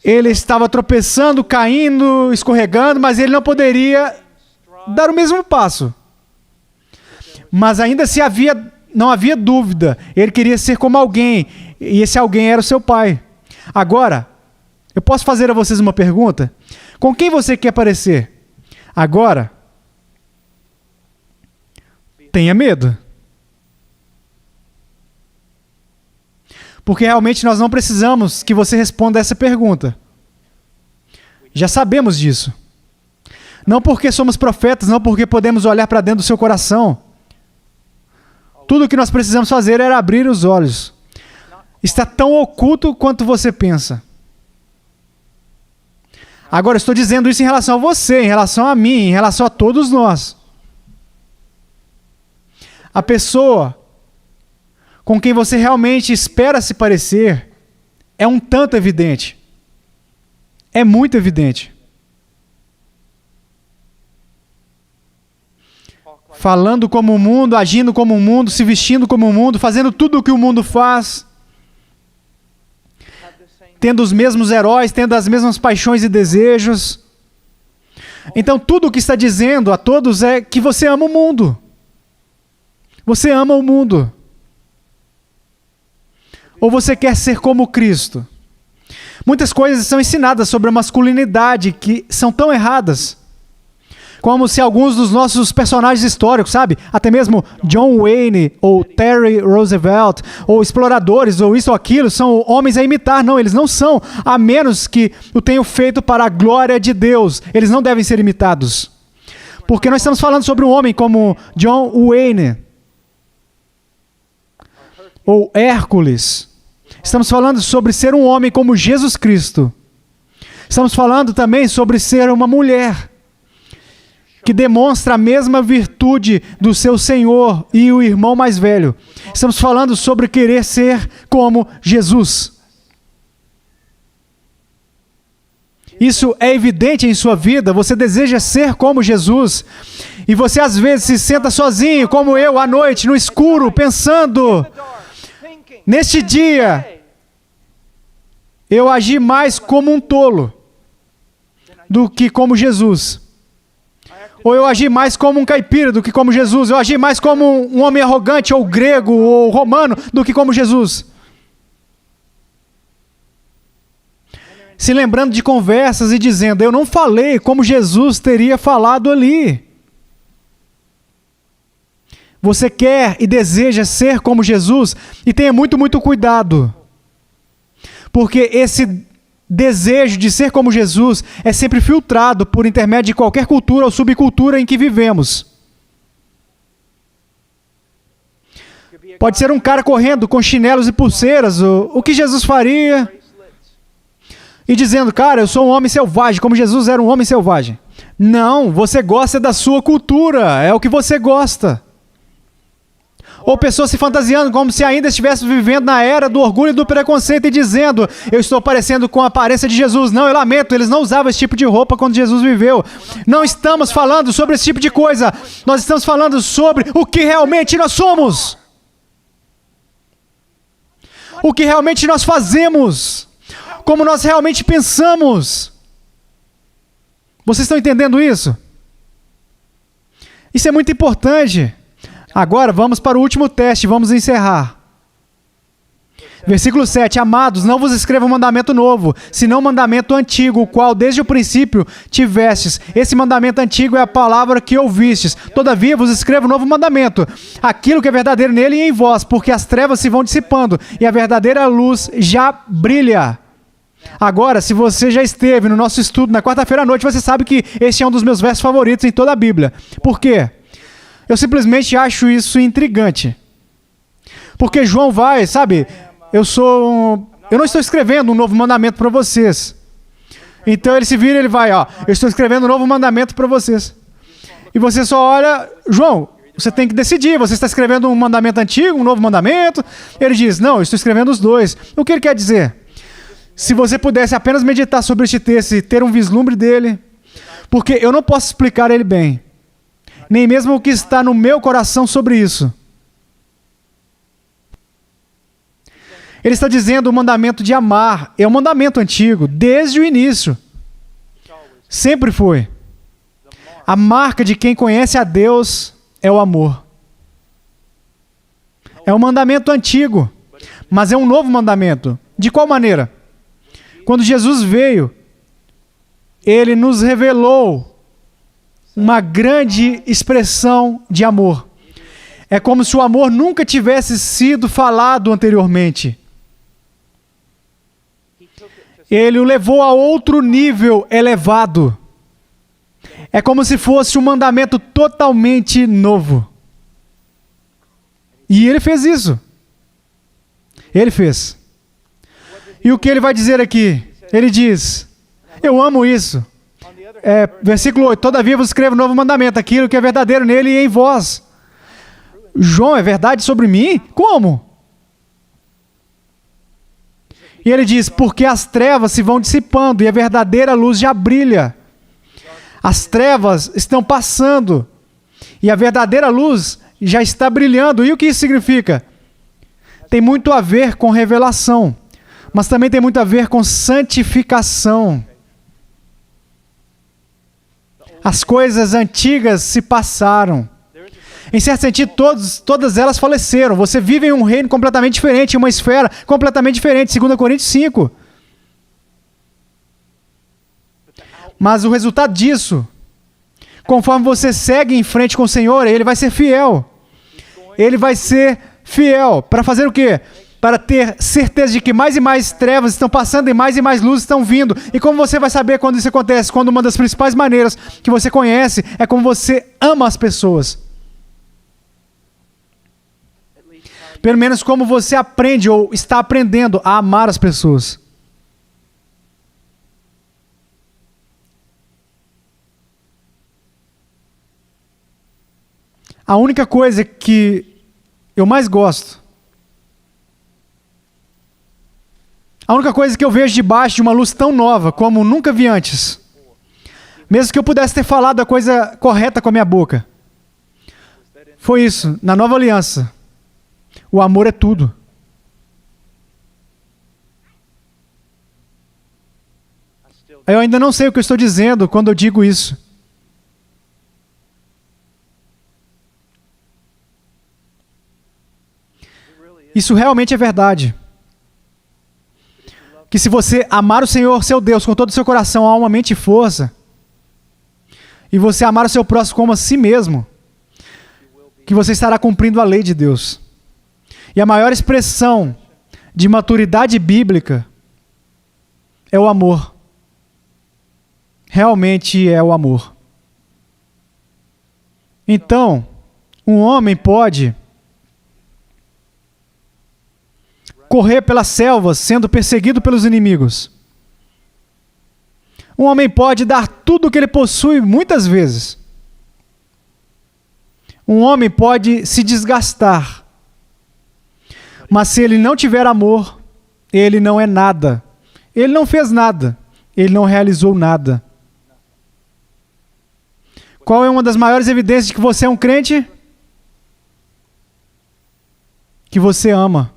Ele estava tropeçando, caindo, escorregando, mas ele não poderia dar o mesmo passo. Mas ainda se não havia dúvida. Ele queria ser como alguém, e esse alguém era o seu pai. Agora, eu posso fazer a vocês uma pergunta? Com quem você quer parecer? Agora, tenha medo. Porque realmente nós não precisamos que você responda essa pergunta. Já sabemos disso. Não porque somos profetas, não porque podemos olhar para dentro do seu coração. Tudo o que nós precisamos fazer era abrir os olhos. Está tão oculto quanto você pensa. Agora, eu estou dizendo isso em relação a você, em relação a mim, em relação a todos nós. A pessoa com quem você realmente espera se parecer é um tanto evidente. É muito evidente. Falando como o mundo, agindo como o mundo, se vestindo como o mundo, fazendo tudo o que o mundo faz. Tendo os mesmos heróis, tendo as mesmas paixões e desejos. Então tudo o que está dizendo a todos é que você ama o mundo. Você ama o mundo. Ou você quer ser como Cristo? Muitas coisas são ensinadas sobre a masculinidade que são tão erradas. Como se alguns dos nossos personagens históricos, sabe? Até mesmo John Wayne, ou Terry Roosevelt, ou exploradores, ou isso ou aquilo, são homens a imitar. Não, eles não são, a menos que o tenham feito para a glória de Deus. Eles não devem ser imitados. Porque nós estamos falando sobre um homem como John Wayne, ou Hércules. Estamos falando sobre ser um homem como Jesus Cristo. Estamos falando também sobre ser uma mulher que demonstra a mesma virtude do seu Senhor e o irmão mais velho. Estamos falando sobre querer ser como Jesus. Isso é evidente em sua vida. Você deseja ser como Jesus. E você às vezes se senta sozinho, como eu, à noite, no escuro, pensando: neste dia, eu agi mais como um tolo do que como Jesus. Ou eu agi mais como um caipira do que como Jesus. Eu agi mais como um homem arrogante, ou grego, ou romano, do que como Jesus. Se lembrando de conversas e dizendo: eu não falei como Jesus teria falado ali. Você quer e deseja ser como Jesus? E tenha muito, muito cuidado. Porque esse desejo de ser como Jesus é sempre filtrado por intermédio de qualquer cultura ou subcultura em que vivemos. Pode ser um cara correndo com chinelos e pulseiras, o que Jesus faria, e dizendo, cara, eu sou um homem selvagem, como Jesus era um homem selvagem. Não, você gosta da sua cultura, é o que você gosta. Ou pessoas se fantasiando como se ainda estivesse vivendo na era do orgulho e do preconceito e dizendo, eu estou parecendo com a aparência de Jesus. Não, eu lamento, eles não usavam esse tipo de roupa quando Jesus viveu. Não estamos falando sobre esse tipo de coisa. Nós estamos falando sobre o que realmente nós somos. O que realmente nós fazemos. Como nós realmente pensamos. Vocês estão entendendo isso? Isso é muito importante. Agora, vamos para o último teste, vamos encerrar. Versículo 7. Amados, não vos escrevo um mandamento novo, senão um mandamento antigo, o qual desde o princípio tivestes. Esse mandamento antigo é a palavra que ouvistes. Todavia vos escrevo um novo mandamento, aquilo que é verdadeiro nele e em vós, porque as trevas se vão dissipando, e a verdadeira luz já brilha. Agora, se você já esteve no nosso estudo na quarta-feira à noite, você sabe que esse é um dos meus versos favoritos em toda a Bíblia. Por quê? Eu simplesmente acho isso intrigante. Porque João vai, sabe, eu não estou escrevendo um novo mandamento para vocês. Então ele se vira e ele vai, ó, eu estou escrevendo um novo mandamento para vocês. E você só olha, João, você tem que decidir, você está escrevendo um mandamento antigo, um novo mandamento? Ele diz, não, eu estou escrevendo os dois. O que ele quer dizer? Se você pudesse apenas meditar sobre este texto e ter um vislumbre dele, porque eu não posso explicar ele bem. Nem mesmo o que está no meu coração sobre isso. Ele está dizendo o mandamento de amar. É um mandamento antigo, desde o início. Sempre foi. A marca de quem conhece a Deus é o amor. É um mandamento antigo, mas é um novo mandamento. De qual maneira? Quando Jesus veio, ele nos revelou uma grande expressão de amor. É como se o amor nunca tivesse sido falado anteriormente. Ele o levou a outro nível elevado. É como se fosse um mandamento totalmente novo. E ele fez isso. Ele fez. E o que ele vai dizer aqui? Ele diz, eu amo isso. Versículo 8, todavia vos escrevo um novo mandamento, aquilo que é verdadeiro nele e em vós. João, é verdade sobre mim? Como? E ele diz, porque as trevas se vão dissipando e a verdadeira luz já brilha. As trevas estão passando e a verdadeira luz já está brilhando. E o que isso significa? Tem muito a ver com revelação, mas também tem muito a ver com santificação. As coisas antigas se passaram. Em certo sentido, todas elas faleceram. Você vive em um reino completamente diferente, em uma esfera completamente diferente, 2 Coríntios 5. Mas o resultado disso, conforme você segue em frente com o Senhor, Ele vai ser fiel. Ele vai ser fiel. Para fazer o quê? Para ter certeza de que mais e mais trevas estão passando e mais luzes estão vindo. E como você vai saber quando isso acontece? Quando uma das principais maneiras que você conhece é como você ama as pessoas. Pelo menos como você aprende ou está aprendendo a amar as pessoas. A única coisa que eu mais gosto, a única coisa que eu vejo debaixo de uma luz tão nova como nunca vi antes, mesmo que eu pudesse ter falado a coisa correta com a minha boca, foi isso, na nova aliança. O amor é tudo. Eu ainda não sei o que eu estou dizendo quando eu digo isso. Isso realmente é verdade. Que se você amar o Senhor, seu Deus, com todo o seu coração, alma, mente e força, e você amar o seu próximo como a si mesmo, que você estará cumprindo a lei de Deus. E a maior expressão de maturidade bíblica é o amor. Realmente é o amor. Então, um homem pode correr pelas selvas, sendo perseguido pelos inimigos. Um homem pode dar tudo o que ele possui muitas vezes. Um homem pode se desgastar. Mas se ele não tiver amor, ele não é nada. Ele não fez nada. Ele não realizou nada. Qual é uma das maiores evidências de que você é um crente? Que você ama.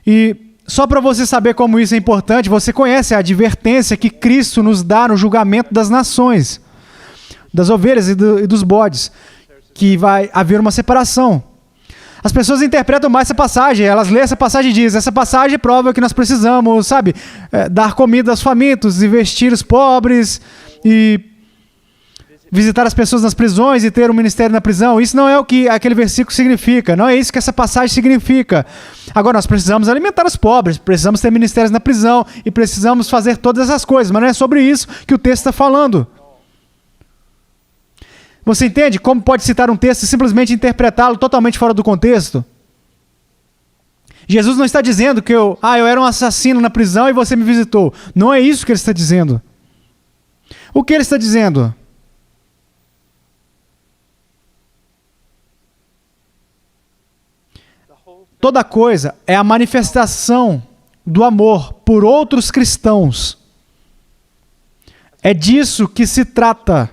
E só para você saber como isso é importante, você conhece a advertência que Cristo nos dá no julgamento das nações, das ovelhas e dos bodes, que vai haver uma separação. As pessoas interpretam mais essa passagem, elas lêem essa passagem e dizem, essa passagem prova que nós precisamos, dar comida aos famintos e vestir os pobres e visitar as pessoas nas prisões e ter um ministério na prisão. Isso não é o que aquele versículo significa, não é isso que essa passagem significa. Agora, nós precisamos alimentar os pobres, precisamos ter ministérios na prisão e precisamos fazer todas essas coisas, mas não é sobre isso que o texto está falando. Você entende como pode citar um texto e simplesmente interpretá-lo totalmente fora do contexto? Jesus não está dizendo que eu era um assassino na prisão e você me visitou. Não é isso que ele está dizendo. O que ele está dizendo? Toda coisa é a manifestação do amor por outros cristãos. É disso que se trata.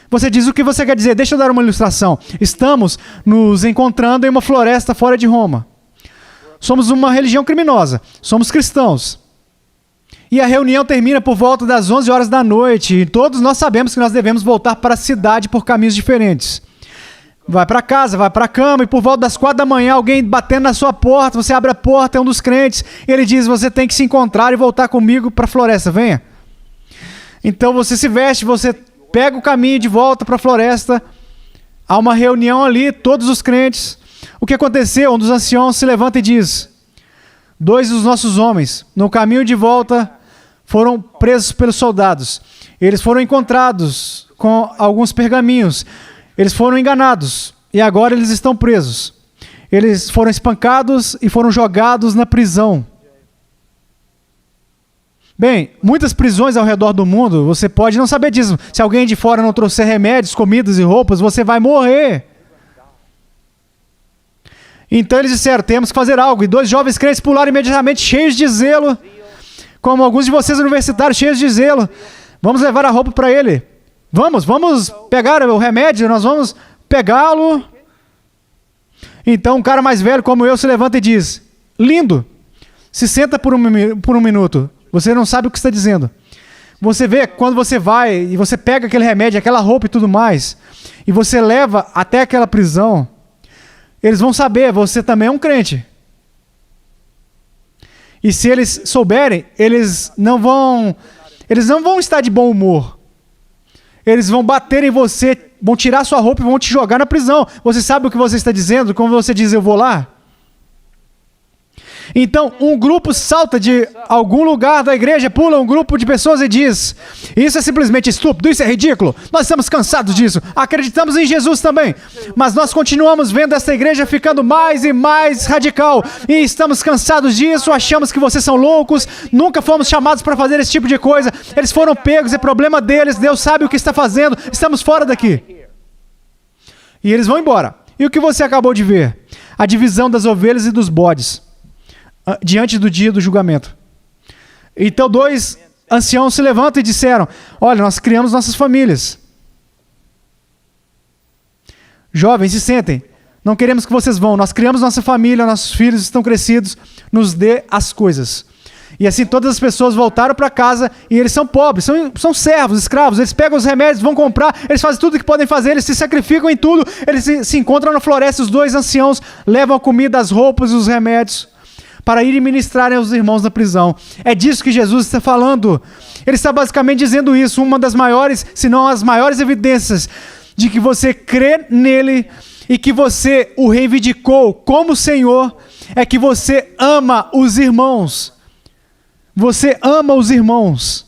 Você diz o que você quer dizer. Deixa eu dar uma ilustração. Estamos nos encontrando em uma floresta fora de Roma. Somos uma religião criminosa. Somos cristãos. E a reunião termina por volta das 11 horas da noite. E todos nós sabemos que nós devemos voltar para a cidade por caminhos diferentes. Vai para casa, vai para a cama, e por volta das 4 da manhã, alguém batendo na sua porta, você abre a porta, é um dos crentes, e ele diz, você tem que se encontrar e voltar comigo para a floresta, venha. Então você se veste, você pega o caminho de volta para a floresta, há uma reunião ali, todos os crentes. O que aconteceu? Um dos anciãos se levanta e diz, 2 dos nossos homens, no caminho de volta, foram presos pelos soldados. Eles foram encontrados com alguns pergaminhos. Eles foram enganados e agora eles estão presos. Eles foram espancados e foram jogados na prisão. Bem, muitas prisões ao redor do mundo, você pode não saber disso. Se alguém de fora não trouxer remédios, comidas e roupas, você vai morrer. Então eles disseram, temos que fazer algo. E 2 jovens crentes pularam imediatamente, cheios de zelo, como alguns de vocês universitários, cheios de zelo. Vamos levar a roupa para ele. Vamos pegar o remédio, nós vamos pegá-lo. Então um cara mais velho como eu se levanta e diz, lindo, se senta por um minuto. Você não sabe o que está dizendo. Você vê, quando você vai e você pega aquele remédio, aquela roupa e tudo mais, e você leva até aquela prisão, eles vão saber, você também é um crente. E se eles souberem, eles não vão estar de bom humor. Eles vão bater em você, vão tirar sua roupa e vão te jogar na prisão. Você sabe o que você está dizendo? Como você diz, eu vou lá? Então, um grupo salta de algum lugar da igreja, pula um grupo de pessoas e diz, isso é simplesmente estúpido, isso é ridículo, nós estamos cansados disso, acreditamos em Jesus também, mas nós continuamos vendo essa igreja ficando mais e mais radical, e estamos cansados disso, achamos que vocês são loucos, nunca fomos chamados para fazer esse tipo de coisa, eles foram pegos, é problema deles, Deus sabe o que está fazendo, estamos fora daqui. E eles vão embora. E o que você acabou de ver? A divisão das ovelhas e dos bodes diante do dia do julgamento. Então 2 anciãos se levantam e disseram, olha, nós criamos nossas famílias. Jovens, se sentem. Não queremos que vocês vão. Nós criamos nossa família, nossos filhos estão crescidos. Nos dê as coisas. E assim todas as pessoas voltaram para casa e eles são pobres, são servos, escravos. Eles pegam os remédios, vão comprar, eles fazem tudo o que podem fazer, eles se sacrificam em tudo. Eles se encontram na floresta, os 2 anciãos levam a comida, as roupas e os remédios para irem ministrarem aos irmãos na prisão. É disso que Jesus está falando. Ele está basicamente dizendo isso, uma das maiores, se não as maiores evidências de que você crê nele e que você o reivindicou como Senhor, é que você ama os irmãos. Você ama os irmãos.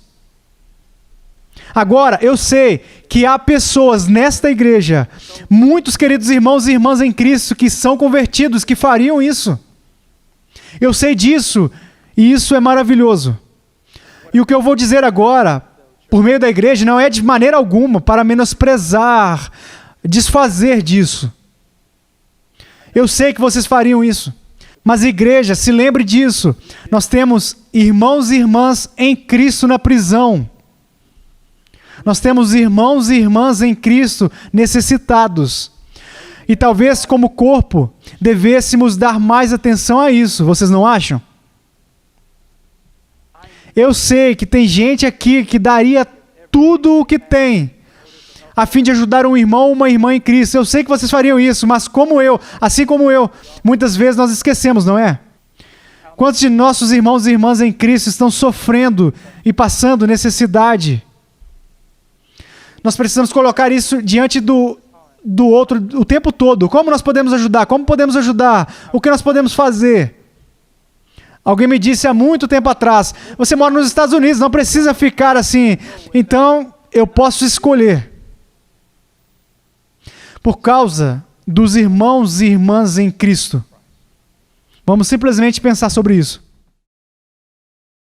Agora, eu sei que há pessoas nesta igreja, muitos queridos irmãos e irmãs em Cristo, que são convertidos, que fariam isso. Eu sei disso, e isso é maravilhoso. E o que eu vou dizer agora, por meio da igreja, não é de maneira alguma para menosprezar, desfazer disso. Eu sei que vocês fariam isso. Mas igreja, se lembre disso. Nós temos irmãos e irmãs em Cristo na prisão. Nós temos irmãos e irmãs em Cristo necessitados. E talvez como corpo devêssemos dar mais atenção a isso. Vocês não acham? Eu sei que tem gente aqui que daria tudo o que tem a fim de ajudar um irmão ou uma irmã em Cristo. Eu sei que vocês fariam isso, mas assim como eu, muitas vezes nós esquecemos, não é? Quantos de nossos irmãos e irmãs em Cristo estão sofrendo e passando necessidade? Nós precisamos colocar isso diante do outro o tempo todo. Como nós podemos ajudar? Como podemos ajudar? O que nós podemos fazer? Alguém me disse há muito tempo atrás, você mora nos Estados Unidos, não precisa ficar assim. Então, eu posso escolher. Por causa dos irmãos e irmãs em Cristo. Vamos simplesmente pensar sobre isso.